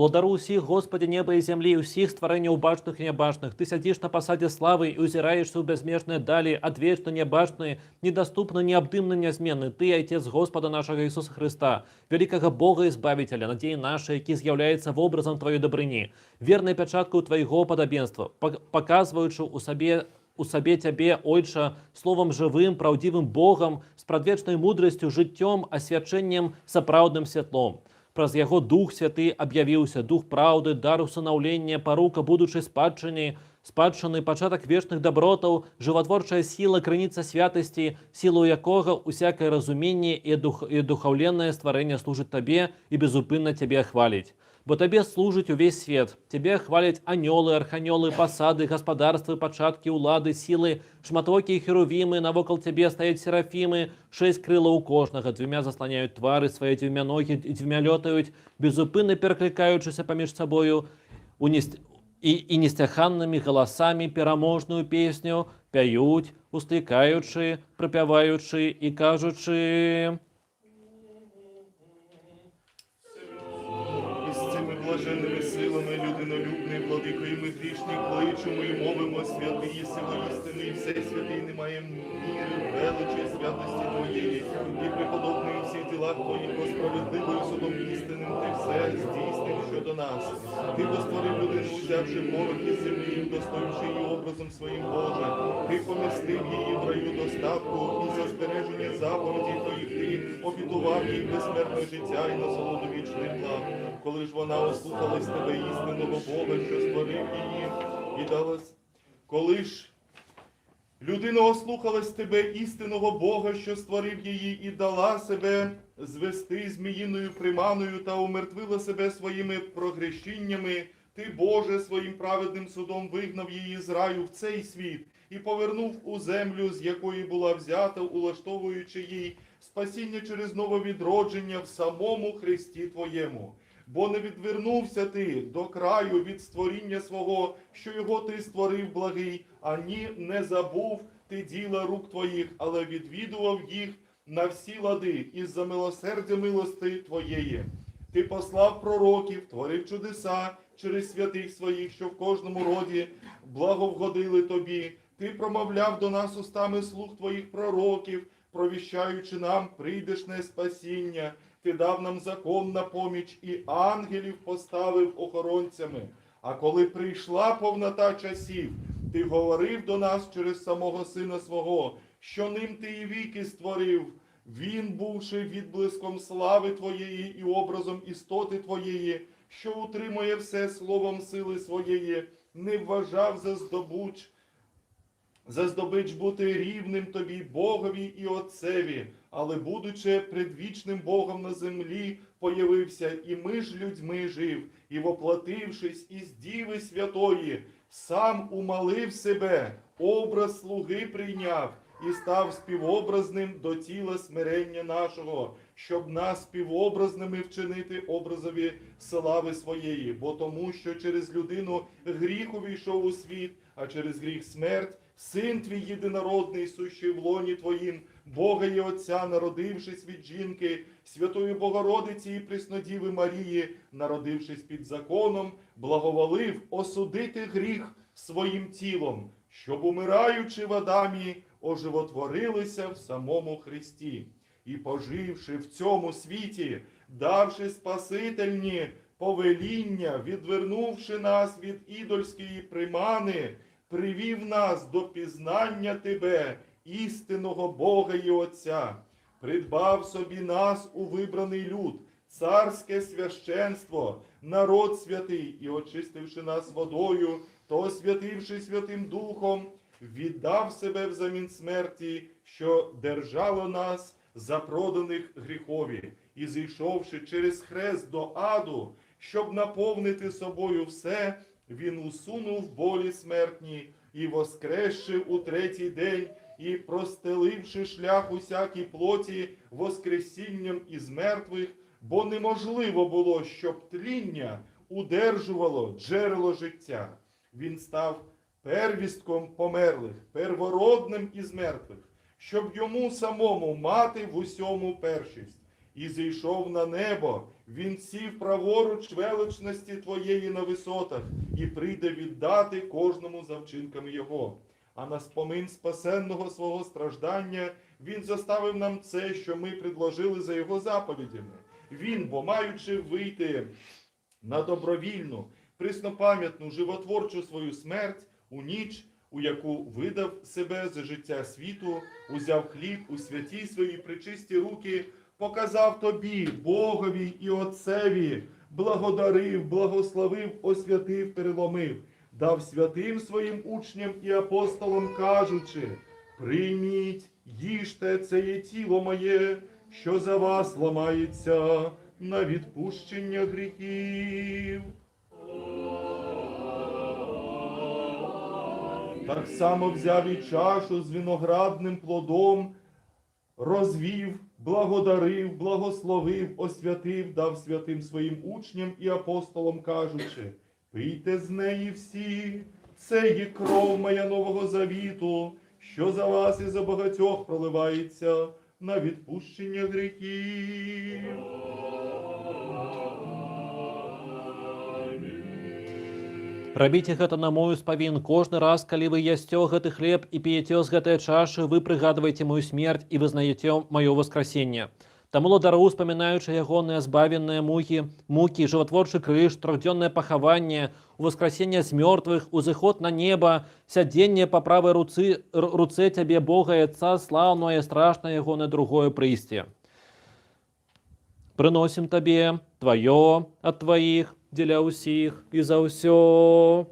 Владару усіх, Господи, неба і землі, усіх створення башних і небашних. Ти сидиш на посаді слави і узираєшся у безмежне далі, отвечно небашне, недоступно, необдимно, незмінне. Ти, Отець Господа нашого Ісуса Христа, великого Бога і Збавителя, надії нашої, який з'являється в образом Твоєї добрині, вірною печаткою Твоєго подобенства, показуючи у собі Тебе, Отче, Словом живим, правдивим Богом, з предвічною мудрістю, життям, освяченням, сапраўдним світлом. Праз Яго Дух Святий об'явився, Дух правди, дар усиновлення, порука будучи спадщини, початок вічних добротов, животворча сила, криниця святості, силою якого усяке розуміння і духовленне створення служить Тобі і безупинно Тебе хвалить. Бо Тебе служить увесь свет, Тебе хвалять анёлы, арханёлы, посады, господарства, початки, улады, силы, шматокі херувимы, навокал Тебе стоять серафимы, 6 крила у кожного, 2 заслоняют твари свої, 2 ноги, і 2 льотають, безупинно перекликаючися поміж собою, і нестяханними голосами переможную пісню п'ють, устикаючи, припіваючи і кажучи... Блаженними силами, людинолюбний, владикою ми грішні, кличемо і мовимо, святий, сило істини, і все святий, немає міри, величі, святості Твоєї, і преподобний у всіх ділах Твоїх, бо справедливою судом істинним Ти все здійснив щодо нас. Ти постворив людину, взявши порох із землі, удостоївши її образом своїм Боже. Ти помістив її в раю достатку, і за збереження заповідей Твоїх Ти обітував їй безсмертне життя і насолоду вічних благ. Коли ж вона ослухалась Тебе, істинного Бога, що створив її, і далась. Коли ж людина ослухалась Тебе, істинного Бога, що створив її, і дала себе звести зміїною приманою та умертвила себе своїми прогрішіннями, Ти, Боже, своїм праведним судом вигнав її з раю в цей світ і повернув у землю, з якої була взята, улаштовуючи їй спасіння через нововідродження в самому Христі Твоєму. Бо не відвернувся ти до краю від створіння свого, що його ти створив благий, ані не забув ти діла рук твоїх, але відвідував їх на всі лади із-за милосердя милости твоєї. Ти послав пророків, творив чудеса через святих своїх, що в кожному роді благовгодили тобі. Ти промовляв до нас устами слуг твоїх пророків, провіщаючи нам прийдешне спасіння. Ти дав нам закон на поміч і ангелів поставив охоронцями. А коли прийшла повнота часів, Ти говорив до нас через самого Сина Свого, що ним Ти і віки створив. Він, бувши відблиском слави Твоєї і образом істоти Твоєї, що утримує все словом сили Своєї, не вважав за здобич бути рівним Тобі, Богові і Отцеві, але, будучи предвічним Богом на землі, появився, і ми ж людьми жив, і, воплотившись із Діви Святої, сам умалив себе, образ слуги прийняв, і став співобразним до тіла смирення нашого, щоб нас співобразними вчинити образові слави своєї, бо тому, що через людину гріх увійшов у світ, а через гріх смерть, Син Твій єдинородний, сущий в лоні Твоїм, Бога і Отця, народившись від жінки, Святої Богородиці і Преснодіви Марії, народившись під законом, благоволив осудити гріх своїм тілом, щоб, умираючи в Адамі, оживотворилися в самому Христі. І, поживши в цьому світі, давши спасительні повеління, відвернувши нас від ідольської примани, привів нас до пізнання Тебе, істинного Бога і Отця, придбав собі нас у вибраний люд, царське священство, народ святий, і, очистивши нас водою, то освятивши Святим Духом, віддав себе взамін смерті, що держало нас запроданих гріхові, і, зійшовши через хрест до аду, щоб наповнити собою все, він усунув болі смертні і, воскресши у третій день, і простеливши шлях усякій плоті воскресінням із мертвих, бо неможливо було, щоб тління удержувало джерело життя. Він став первістком померлих, первородним із мертвих, щоб йому самому мати в усьому першість. і зійшов на небо. Він сів праворуч величності Твоєї на висотах, і прийде віддати кожному за вчинками Його. А на спомин спасенного свого страждання Він заставив нам це, що ми предложили за Його заповідями. Він, бо маючи вийти на добровільну, приснопам'ятну, животворчу свою смерть у ніч, у яку видав себе за життя світу, узяв хліб у святі свої пречисті руки, показав тобі, Богові і Отцеві, благодарив, благословив, освятив, переломив, дав святим своїм учням і апостолам, кажучи: прийміть, їжте, це є тіло моє, що за вас ламається на відпущення гріхів. Так само взяв і чашу з виноградним плодом, розвів, благодарив, благословив, освятив, дав святим своїм учням і апостолам, кажучи: пийте з неї всі, це є кров моя нового завіту, що за вас і за багатьох проливається на відпущення гріхів. Рабіце гэта на мою спавін. Кожны раз, калі вы ясце гэты хлеб і п'еце з гэтай чашы, вы прыгадваеце мою смерць і вызнаеце маё воскресенне. Таму ладару, успамінаючы ягоныя збавенныя мукі, жыватворчы крыж, трохдзённае пахаванне, воскресенне з мёртвых, узыход на неба, сядзенне па правай руцэ цябе, Бога і Отца, слаўнае, страшнае ягонае другое прыйсце. Прыносім табе тваё ад тваіх, дзеля ўсіх і за ўсё.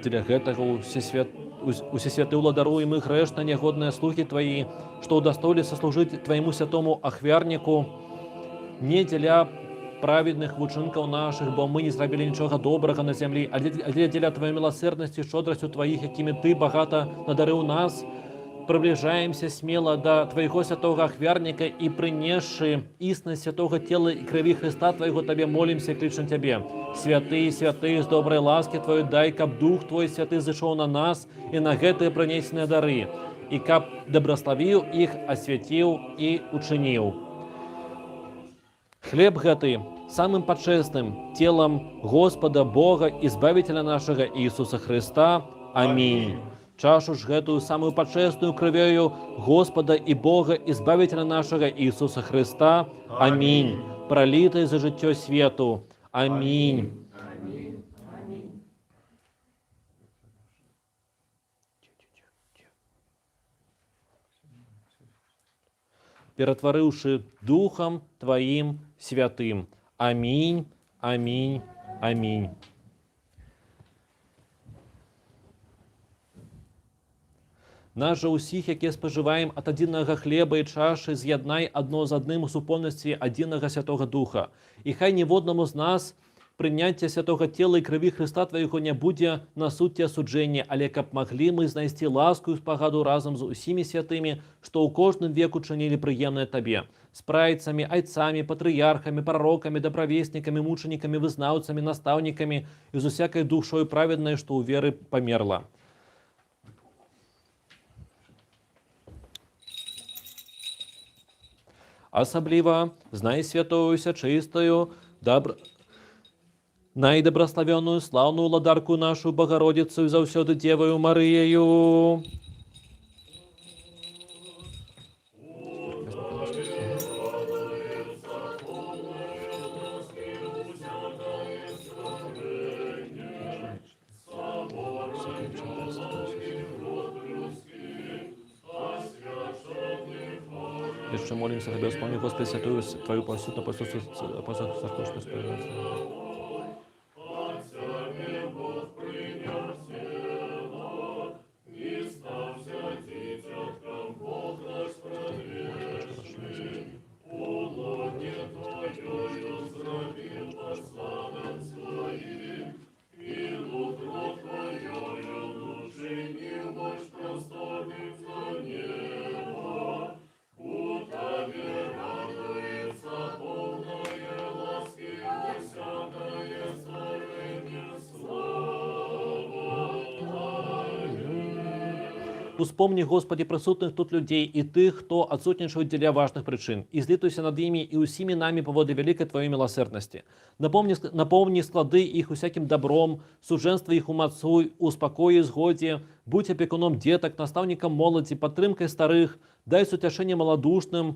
Дзеля гэтага усесвяты ўладару і мы грэшна нягодныя слугі тваі, што ўдастоіліся служыць твайму святому ахвярніку, не дзеля праведных вучынкаў нашых, бо мы не зрабілі нічога добрага на зямлі, але дзеля тваёй міласэрнасці, шчодрасцю тваіх, якімі ты багата надарыў нас, приближаемся смело до твоего святого ахвярника и, принесши истинность святого тела и крови Христа твоего, тебе молимся и кличем тебе. Святый, святый, с доброй ласки твоей дай, каб Дух Твой святый зашел на нас и на гэтые принесенные дары, и каб добрословил их, освятил и учинил. Хлеб гэты самым почестным телом Господа Бога, Избавителя нашего Иисуса Христа. Аминь. Чашу ж гэтую самую почестную кровью Господа и Бога, Избавителя нашего Иисуса Христа. Аминь. Пролитой за життя свету. Аминь. Перетворивши Духом Твоим святым. Аминь, аминь, аминь. Нас же усіх, які споживаем от одинного хлеба і чаші, з'єднай одно з одним у супольності одинного Святого Духа. І хай ні в одному з нас прийняття святого тіла і крові Христа Твоєго не буде на суті осудження, але каб могли ми знайти ласку і спогаду разом з усіми святими, що у кожному віку чинили приємне Тобі, з прайцами, айцами, патріархами, пророками, добровісниками, мучениками, визнавцями, наставниками і з усякою душою праведною, що у віри померла. Особливо з найсвятоюся, чистою, найдобрословенную, славную ладарку нашу Богородицу, завсёды Девою Марією. Еще молимся Тебе, вспомни, Господи, святую Твою посуду, посуду, сокровищную справедливость. Успомни, Господи, присутних тут людей і тих, хто відсутнічують для важних причин. І злитуйся над ними і усіми нами по воді великої Твоєї милосердності. Наповни склады их усяким добром, суженство их умацуй, успокой и згоді, будь опекуном деток, наставником молоді, підтримкою старих, дай сутяшення малодушним,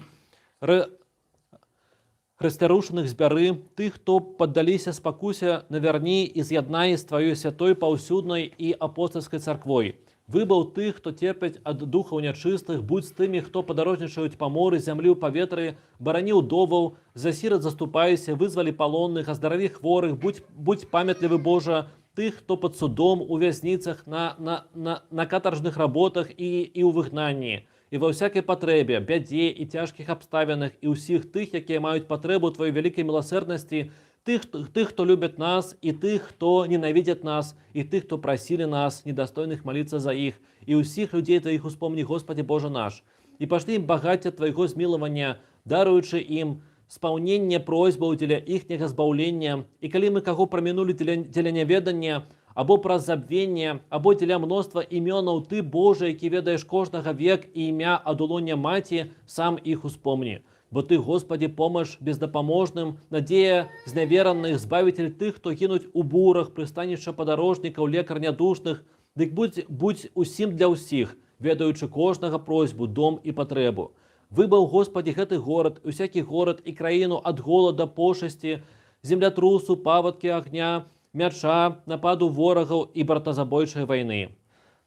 Христорушених збяри, тих, хто поддалися спокуся, наверні і з'єднає з Твоєю святою повсюдною і апостольською церквою. Вибав тих, хто терпить від духов нечистих, будь з тими, хто подорожничають по морі, землі, по ветрі, барані удовов, за сирот заступайся, визвали полонних, оздорови хворих, будь пам'ятливий, Боже, тих, хто під судом, у в'язницях, на каторжних роботах і у вигнанні. І во всякій потребі, бяді і тяжких обставинах, і усіх тих, які мають потребу Твоєї великої милосердності, тих, хто любить нас, і тих, хто ненавидить нас, і тих, хто просили нас, недостойних молитися за їх, і усіх людей Твоїх успомни, Господи Боже наш. І пошли їм багаття Твоєго змилування, даруючи їм сповнення просьби для їхнього збавлення, і коли ми кого проминули для неведення, або про забвення, або для множества іменов, Ти, Боже, який ведаєш кожного век і ім'я одолоння маті, сам їх успомни. Бо Ти, Господи, помощ бездопоможним, надія зневірених, збавитель тих, хто гинуть у бурах, пристанище подорожників, лікар недушних, дик будь усім для усіх, ведаючи кожного просьбу, дом і потребу. Вибав, Господи, гэты город, усякий город і країну від голода, пошесті, землятрусу, паводки огня, мяча, нападу ворогов і братозабойчої війни.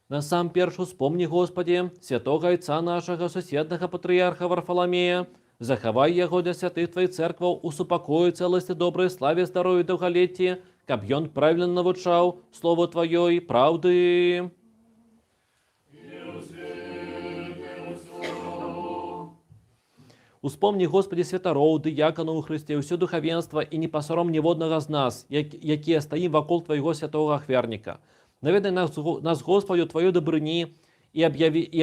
Насамперш успомни, Господи, святого Отця нашого, сусідного патріарха Варфоломея, захавай яго для святых Твоих церкваў, у супокою, целости, доброй славе, здоровья, долголетия, каб ён правильно навучаў Слово Твоей правды. Успомни, Господи, святароў, дыяканаў у Христе, ўсё духовенство і не пасором ніводнага з нас, якія стаім вакол Твоего святого ахверніка. Наведай нас, Господи, Твоей дабрыні і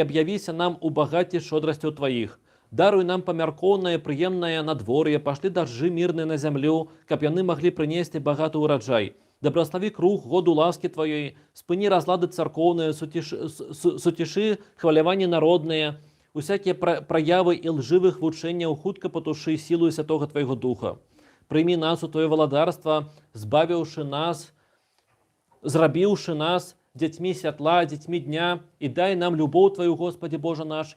аб'явіся нам у багаці шодрасцю Твоих. Даруй нам памяркоўнае, прыемнае надвор'е, пашлі дажджы мірныя на зямлю, каб яны маглі прынесці багаты ўраджай. Дабраславі круг году ласкі Твоей, спыні разлады царкоўныя, суцішы хваляванні народныя, усякія праявы і лжывых вучэнняў хутка патушы сілу святога Твайго Духа. Прыймі нас у Твоё валадарства, зрабіўшы нас дзецьмі святла, дзецьмі дня, і дай нам любоў Твою, Господи Боже наш,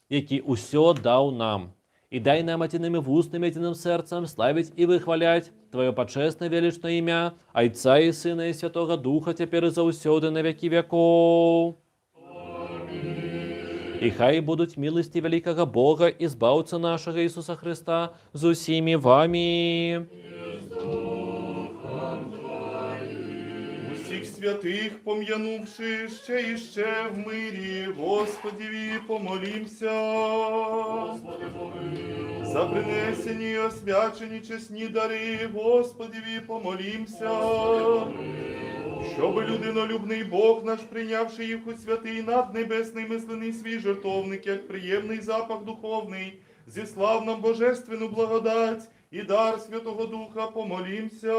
які ўсё даў нам. І дай нам адзінымі вуснамі, адзіным сэрцам славіць і выхваляць Твоё пачэснае велічнае імя, Айца і Сына і Святога Духа, цяпер і заўсёды на вякі вякоў. І хай будуць міласці вялікага Бога і збаўца нашага Ісуса Христа з усімі вамі. Усіх святих пом'янувши ще і ще в мирі, Господеві помолімся. За принесені і освячені чесні дари, Господеві помолімся. Щоби людинолюбний Бог наш, прийнявши їх у святий наднебесний мислений свій жертовник, як приємний запах духовний, зіслав нам божественну благодать і дар Святого Духа, помолімся.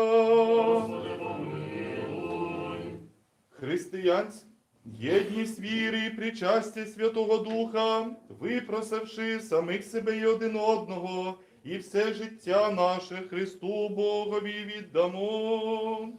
Християнська єдність віри і причастя Святого Духа, випросивши самих себе і один одного, і все життя наше Христу Богові віддамо.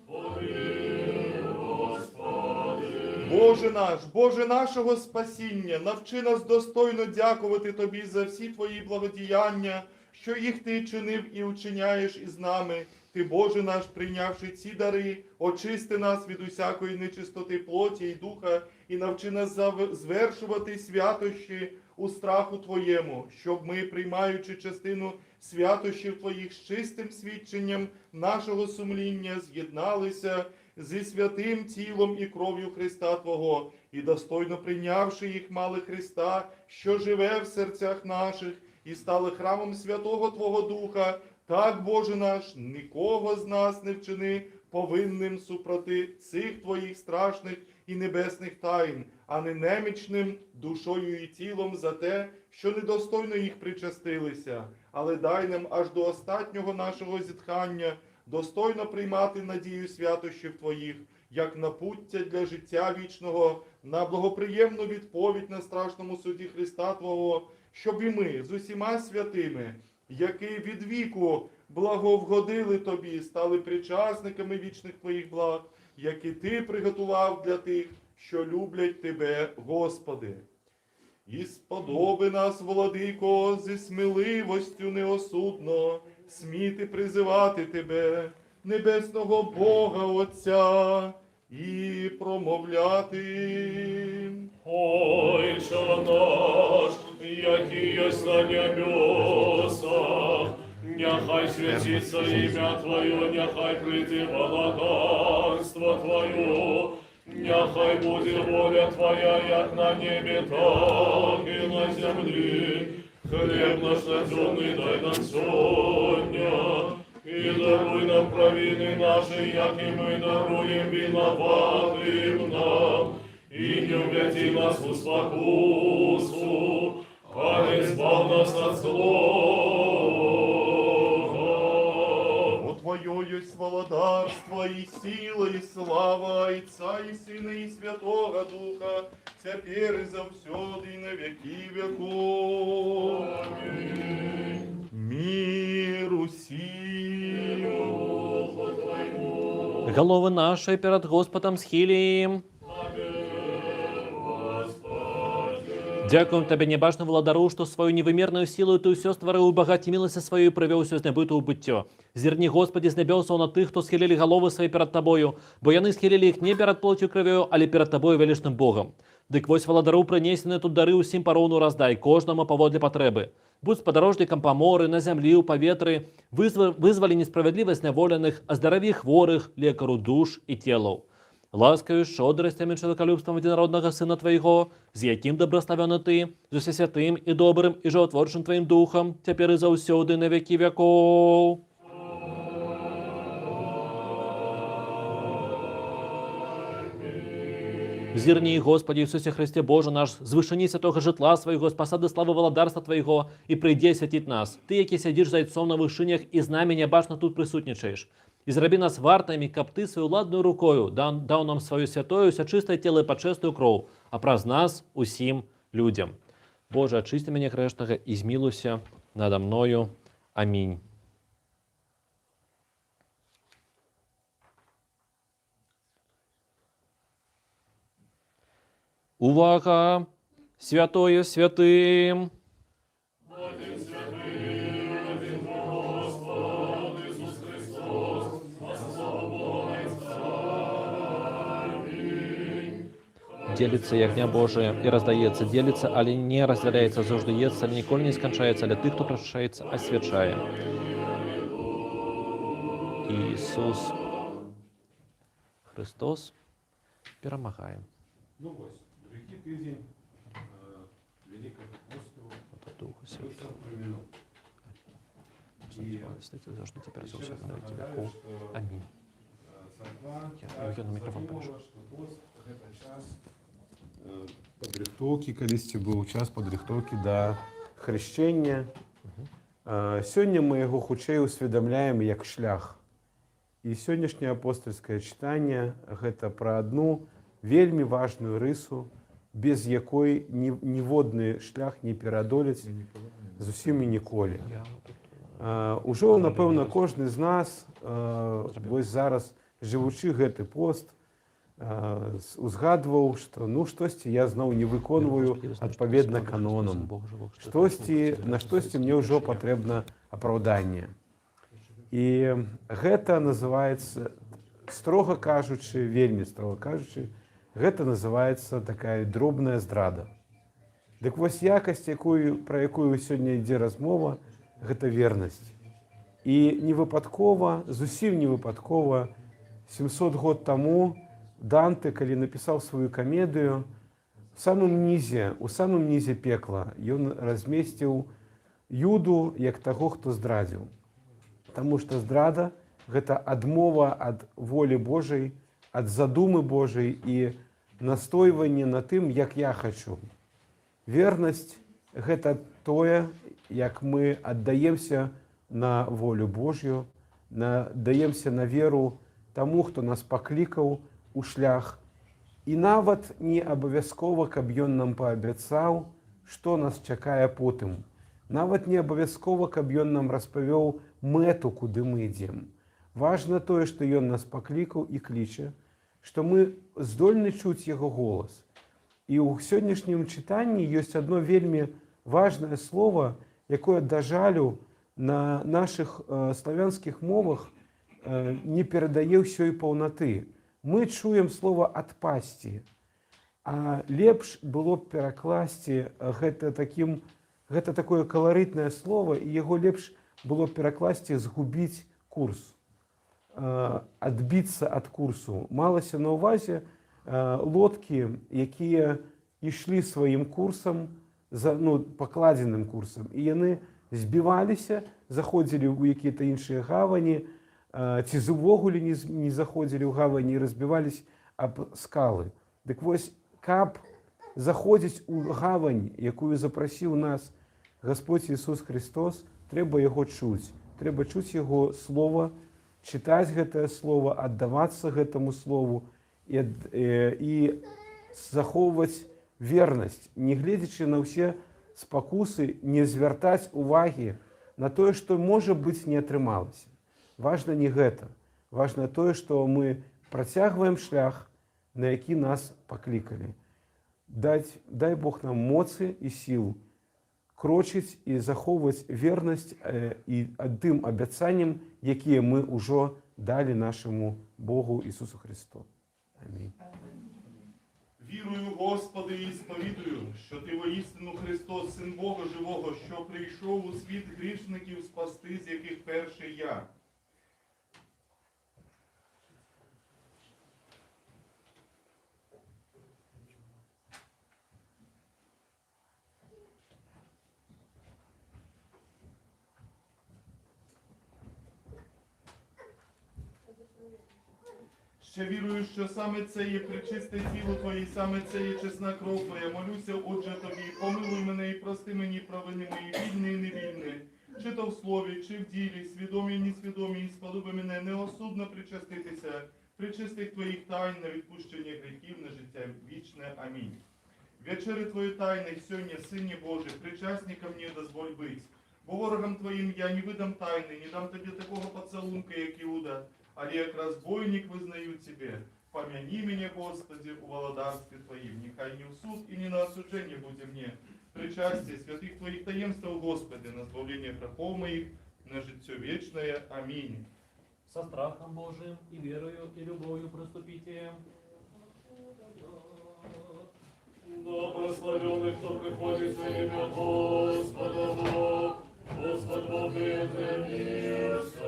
Боже нашого спасіння, навчи нас достойно дякувати Тобі за всі Твої благодіяння, що їх Ти чинив і учиняєш із нами. Ти, Боже наш, прийнявши ці дари, очисти нас від усякої нечистоти плоті і духа і навчи нас звершувати святощі у страху Твоєму, щоб ми, приймаючи частину святощів Твоїх з чистим свідченням нашого сумління, з'єдналися зі святим тілом і кров'ю Христа Твого, і достойно прийнявши їх, мали Христа, що живе в серцях наших, і стали храмом Святого Твого Духа. Так, Боже наш, нікого з нас не вчини повинним супроти цих Твоїх страшних і небесних тайн, а не немічним душою і тілом за те, що недостойно їх причастилися. Але дай нам аж до останнього нашого зітхання достойно приймати надію святощів Твоїх, як напуття для життя вічного, на благоприємну відповідь на страшному суді Христа Твого, щоб і ми з усіма святими, які від віку благовгодили Тобі, стали причасниками вічних Твоїх благ, які Ти приготував для тих, що люблять Тебе, Господи. І сподоби нас, владико, зі сміливостю неосудно сміти призивати Тебе, небесного Бога Отця, і промовляти. Отче наш, який єсть на небесах, нехай святиться ім'я Твоє, нехай прийде владарство Твоє, нехай буде воля Твоя, як на небі, так і на землі. Хліб наш насущний дай нам сьогодні, і даруй нам провини наші, як і ми даруємо винуватим нам. І не введи нас у спокусу, а не збав нас от злого. Бо Твоє єсть володарство, і сила, і слава, Отця, і Сина, і Святого Духа, тепер і завсюди, і на віки веков. Мир усім. Головы наши перед Господом схилим. Дякуем Тебе, небашному владару, что свою невымерную силу Ты все створил у багаті милости свою и привел все с небыту у быттё. Зерни, Господи, с небеса на тых, кто схилили головы свои перед Тобою, бо яны схилили их не перед плотью и кровью, али перед Тобою величным Богом. Дык вось владару принесены тут дары усім пароўну раздай, кожному паводле патрэбы. Будь спадарожнікам па моры, на зямлі, у паветры, вызвалі несправедливость няволеных, аздараві хворых, лекару душ і телаў. Ласкаю шчодрасцямі чалавекалюбствам адзінароднага Сына Твайго, з якім дабраславёны Ты, з усесвятым і добрым і жыватворчым Тваім Духам, цяпер і заўсёды на векі вякоў. Зірні, Господи, Ісусе Христе Боже наш, з вышыні святога житла свайго, з пасады славы валадарства Твайго, і прыйдзе свяціць нас. Ты, які сядзіш зайцом на вышынях, і з намі нябачна тут прысутнічаеш. І зрабі нас вартамі, каб Ты сваю ладную рукою даў нам сваё святое, ўсё чыстае цело і пачэстую кроў, а праз нас усім людям. Боже, ачысці мяне грэшнага і змілуйся надо мною. Амінь. Увага! Святое святым! Делится ягня Божия и раздается, делится, али не разделяется, заждуется, али ніколи не скончается, али тых, кто прощается, освячає. Ісус Христос перемагає. Ну ось, другий тиждень Великого Апостолу Духу Святого. упомянул. Святый, за что теперь Еще за раз все на тебя. напоминаю, что Аминь. церква Я на микрофон положу. что пост – это час падрыхтоўкі, калісьці быў час падрыхтоўкі да хрышчэння. Сёння мы яго хутчэй усведамляем як шлях. І сённяшняе апостольскае чытанне – гэта пра адну вельмі важную рысу, без якой ніводны шлях не пераадолець зусім і ніколі. Ужо, напэўна, кожны з нас, вось зараз, жывучы гэты пост, узгадваў, што ну штосьці я зноў не выконваю адпаведна канонам. На штосьці мне ўжо патрэбна апраўданне. І гэта называецца, строга кажучы, вельмі строга кажучы, гэта называецца такая дробная здрада. Дык вось якасць, пра якую сёння ідзе размова, гэта вернасць. І невыпадкова, зусім невыпадкова, 700 год таму Данте, калі напісаў сваю камедыю, у самым нізе пекла ён размесціў Юду як таго, хто здрадзіў. Таму што здрада – гэта адмова ад волі Божай, ад задумы Божай і настойванне на тым, як я хачу. Вернасць – гэта тое, як мы аддаемся на волю Божью, аддаемся на веру таму, хто нас паклікаў у шлях, І нават не абавязкова, каб ён нам паабяцаў, што нас чакае потым. Нават не абавязкова, каб ён нам распавёў мэту, куды мы ідзем. Важна тое, што ён нас паклікаў і кліча, што мы здольны чуць яго голас. І ў сённяшнім чытанні ёсць адно вельмі важнае слово, якое, да жалю, на нашых славянскіх мовах не перадае ўсёй паўнаты. Мы чуем слово «адпасці», а лепш было б перакласці гэта такое каларытнае слово, і яго лепш было б перакласці «згубіць курс», адбіцца ад курсу. Малася на ўвазе лодкі, якія ішлі сваім курсам, пакладзеным курсам, і яны збіваліся, заходзілі ў якія-то іншыя гавані, ці увогуле не заходзілі ў гавані і разбівались аб скалы. Дык вось, каб заходзіць у гавань, якую запрасіў нас Господь Ісус Христос, трэба яго чуць. Трэба чуць яго слова, чытаць гэтае слово, аддавацца гэтаму слову і захоўваць вернасць, не гледзячы на ўсе спакусы, не звяртаць увагі на тое, што, можа быць, не атрымалася. Важна не гэта. Важна тое, што мы працягваем шлях, на які нас паклікалі. Дай Бог нам моцы і сіл крочыць і захоўваць вернасць і тым абяцанням, якія мы ўжо далі нашаму Богу Ісусу Христу. Амінь. Вірую, Господи, і сповідую, що Ти воістину Христос, Син Бога Живого, що прийшов у світ грішників спасти, з яких перший я. Ще вірую, що саме це є пречисте тіло Твоє, саме це є чесна кров Твоя. Молюся, Отже, Тобі, помилуй мене і прости мені провини мої, вільні і невільні, чи то в слові, чи в ділі, свідомі і несвідомі, і сподоби мене неосудно причаститися, причистих Твоїх тайн на відпущення гріхів, на життя вічне. Амінь. Вечери Твої тайни, сьогодні, Сині Божий, причасникам мені дозволь бить, бо ворогам Твоїм я не видам тайни, не дам Тобі такого поцелунка, як Іуда, але як разбойник визнаю Тебе. Помяни меня, Господи, у володарстве Твоим, нехай не в суд и не на осуждение буде мне. Причастие святых Твоих таемств, Господи, на избавление грехов моих, на житье вечное. Аминь. Со страхом Божиим и верою и любовью приступите. Да прославленный, кто приходит во имя Господа Бог, Господь Бог и это место.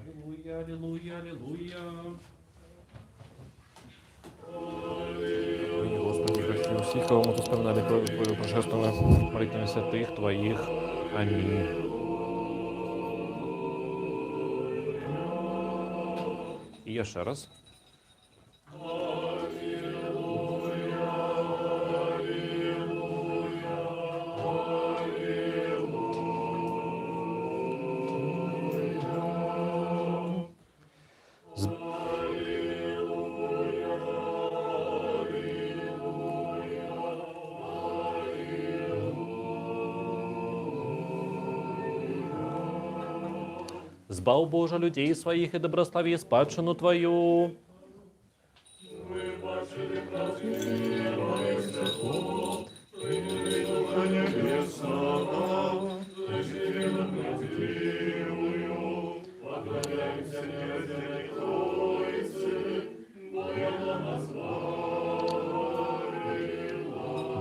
Аллилуйя, аллилуйя, аллилуйя. Господи, прости усіх, кого ми тут вспоминали кров'ю Твою, прошествовали молитвами святих Твоїх. Амінь. І я ще раз. Збав, Боже, людей своїх і доброслави спадщину Твою.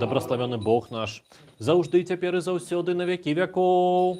Доброславенный Бог наш, завжди і тепер і завсюди на віки віков.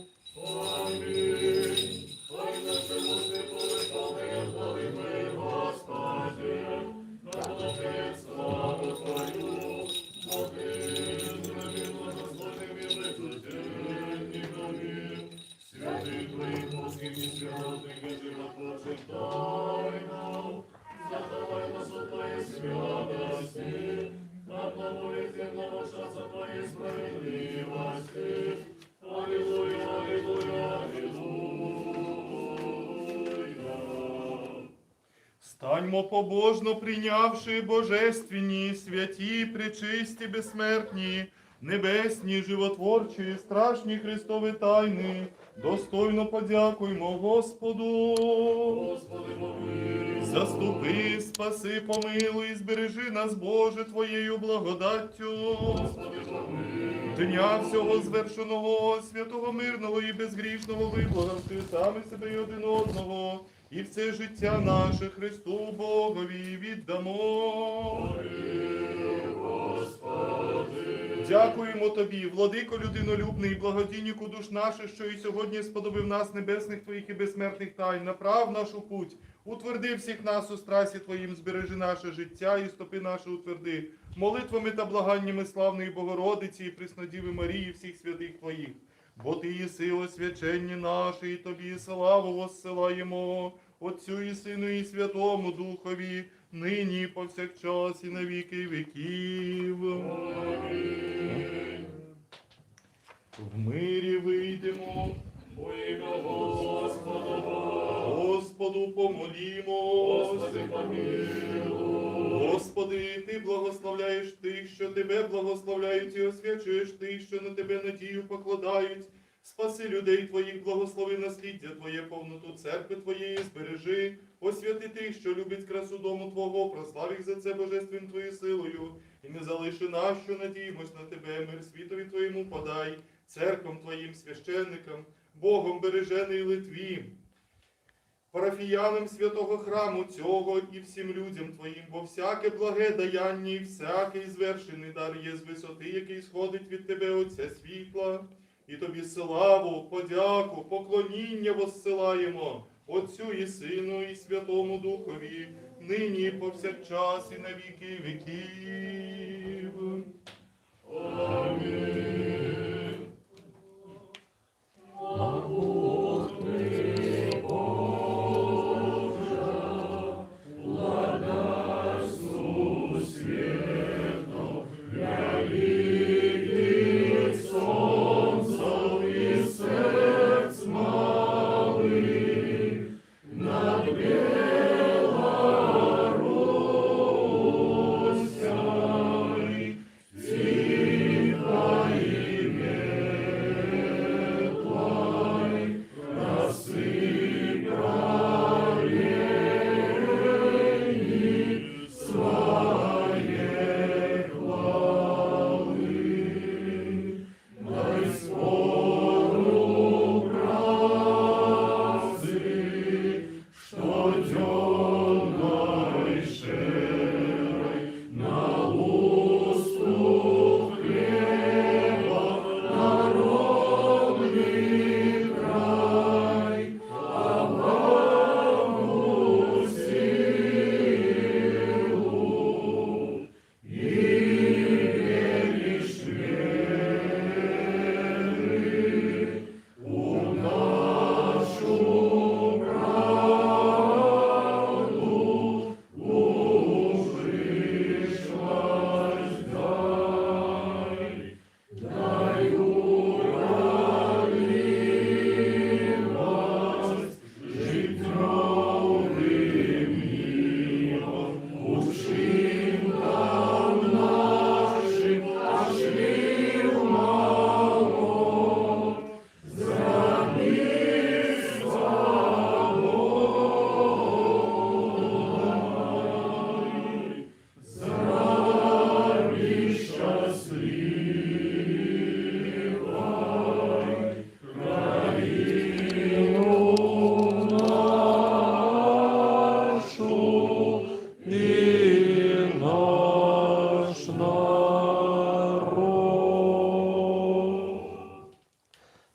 Станьмо побожно прийнявши божественні, святі, пречисті, безсмертні, небесні, животворчі, страшні Христові тайни, достойно подякуймо Господу. Заступи, спаси, помилуй, збережи нас, Боже, Твоєю благодаттю. Дня всього звершеного, святого, мирного і безгрішного виблагавши саме себе і один одного, і все життя наше Христу Богові віддамо. Дякуємо Тобі, владико людинолюбний і благодійнику душ наших, що і сьогодні сподобив нас небесних Твоїх і безсмертних тайн, направ нашу путь, утверди всіх нас у страсі Твоїм, збережи наше життя і стопи наші утверди, молитвами та благаннями славної Богородиці і Преснодіви Марії всіх святих Твоїх. Бо Ти єси освяченні наші, і Тобі славу воссилаємо, Отцю і Сину і Святому Духові, нині і повсякчас і на віки віків. В мирі вийдемо, Господу помолімось. Господи, Ти благословляєш тих, що Тебе благословляють, і освячуєш тих, що на Тебе надію покладають. Спаси людей Твоїх, благослови насліддя Твоє, повноту церкви Твоєї збережи, освяти тих, що любить красу дому Твого, прослав їх за це божественною Твоєю силою, і не залиши нас, що надіємось на Тебе, мир світові Твоєму подай, церквам Твоїм, священникам, Богом бережений Литві, парафіянам святого храму цього і всім людям Твоїм, бо всяке благе даяння і всякий звершений дар є з висоти, який сходить від Тебе, Отця світла. І Тобі славу, подяку, поклоніння воссилаємо, Отцю і Сину, і Святому Духові, нині і повсякчас, і на віки віків. Амінь. Тихо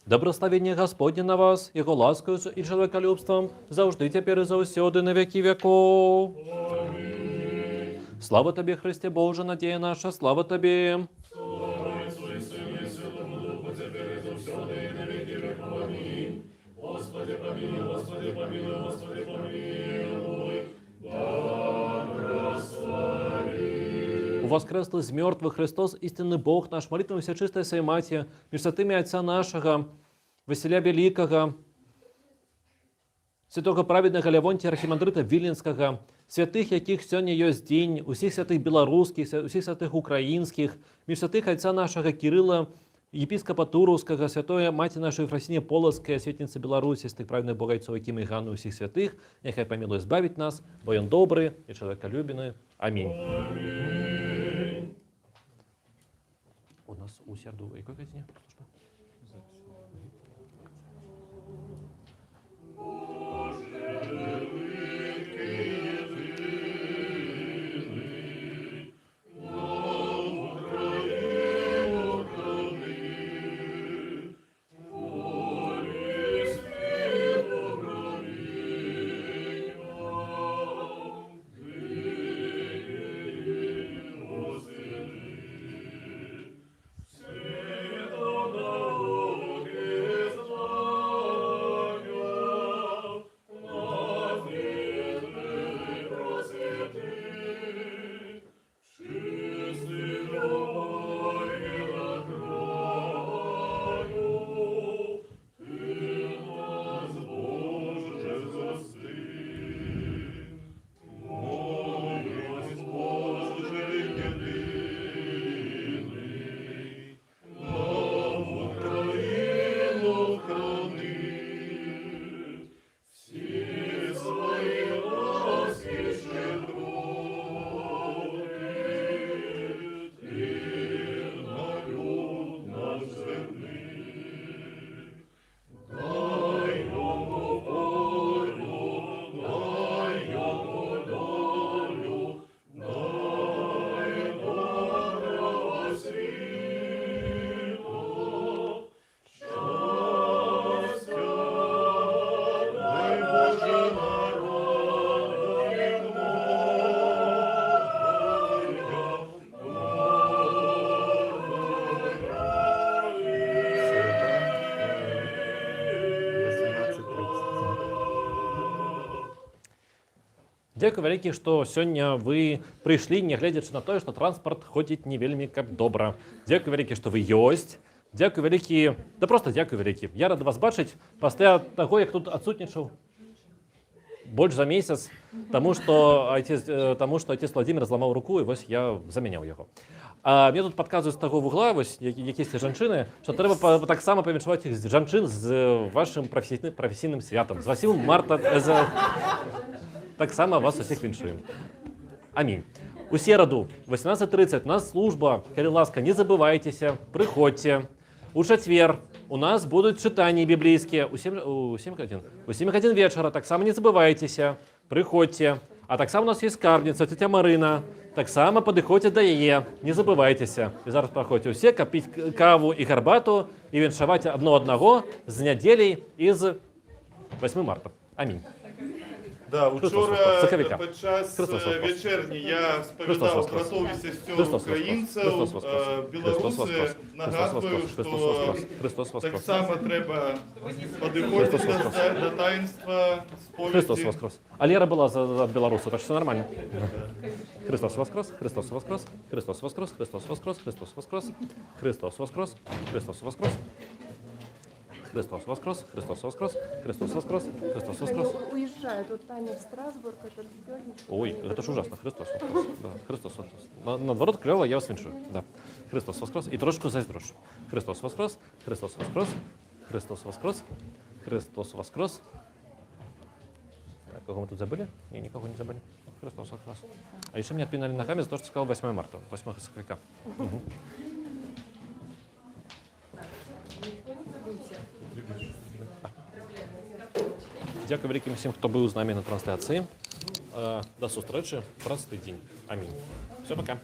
Добрословение Господне на вас, Его ласкою и человеколюбством, завжди теперь и заўсёды на веки веков. Слава Тебе, Христе Боже, надея наша, слава Тебе. Воскреслый из мертвых Христос, истинный Бог наш, молитвами всечистой Своей Маті, між святыми Отца нашего, Василя Великого, святого праведного Левонтия архимандрита Віленського, святых, яких сьогодні есть день, усіх святых белорусских, усіх святых украинских, між святых Отца нашего Кирилла, епископа Туровского, святої Маті нашої Ефросинії Полоцької, святниці Білорусі, з тих праведних богайців, якими Ганну усіх святих, нехай помилує збавить нас, бо він добрий і чоловіколюбний. Амінь. У нас у середу, якої годині? Дякую вялікі, што сёння вы прыйшлі, не гледзячы на тое, што транспарт ходзіць не вельмі каб добра. Дзякуй вялікі, што вы ёсць. Дзякуй вялікі, да проста дзякуй вялікі. Я рад вас бачыць пасля таго, як тут адсутнічаў больш за месяц, таму што отец Владимир зламаў руку, і вось я заменяў яго. А мне тут падказваюць з таго вугла, вось якісь жанчыны, што трэба таксама павіншаваць іх жанчын з вашым прафесійным святам, з 8 марта. Так само вас усіх віншуємо. Амінь. У середу, 18:30, у нас служба. Калі ласка, не забывайтеся, приходьте. У четвер у нас будуть читання біблійські. У 7 годин вечора. Так само не забывайтеся, приходьте. А так само у нас є скарбниця, тетя Марина. Так само підходьте до її, не забывайтеся. І зараз приходьте усі, пити каву і гарбату, і віншувати одного з неділі із 8 марта. Амінь. Да, вчора під час вечерні я сповідав про совість українців, білоруси, нагадую, що так само треба підходити до таїнства сповіді. Христос воскрес. А Лера була за білорусу, так що все нормально. Христос воскрес, Христос воскрес, Христос воскрес, Христос воскрес, Христос воскрес, Христос воскрес, Христос воскрес. Христос воскрес, Христос воскрес, Христос воскрес, Христос воскрес. Уезжает, вот Таня в Страсбург, это вторник. Ой, это ж ужасно, Христос воскрес. Да, Христос воскрес. Наоборот, клево, я вас віншую. Да. Христос воскрес. І трошку зайздрошу. Христос воскрес, Христос воскрес, Христос воскрес, Христос воскрес. Кого мы тут забыли? Не, никого не забыли. Христос воскрес. А еще меня отпинали ногами за то, что сказал 8 марта, 8 саквика. Угу. Дякую великим всім, хто був з нами на трансляції. До зустрічі. Простий день. Амінь. Все, пока.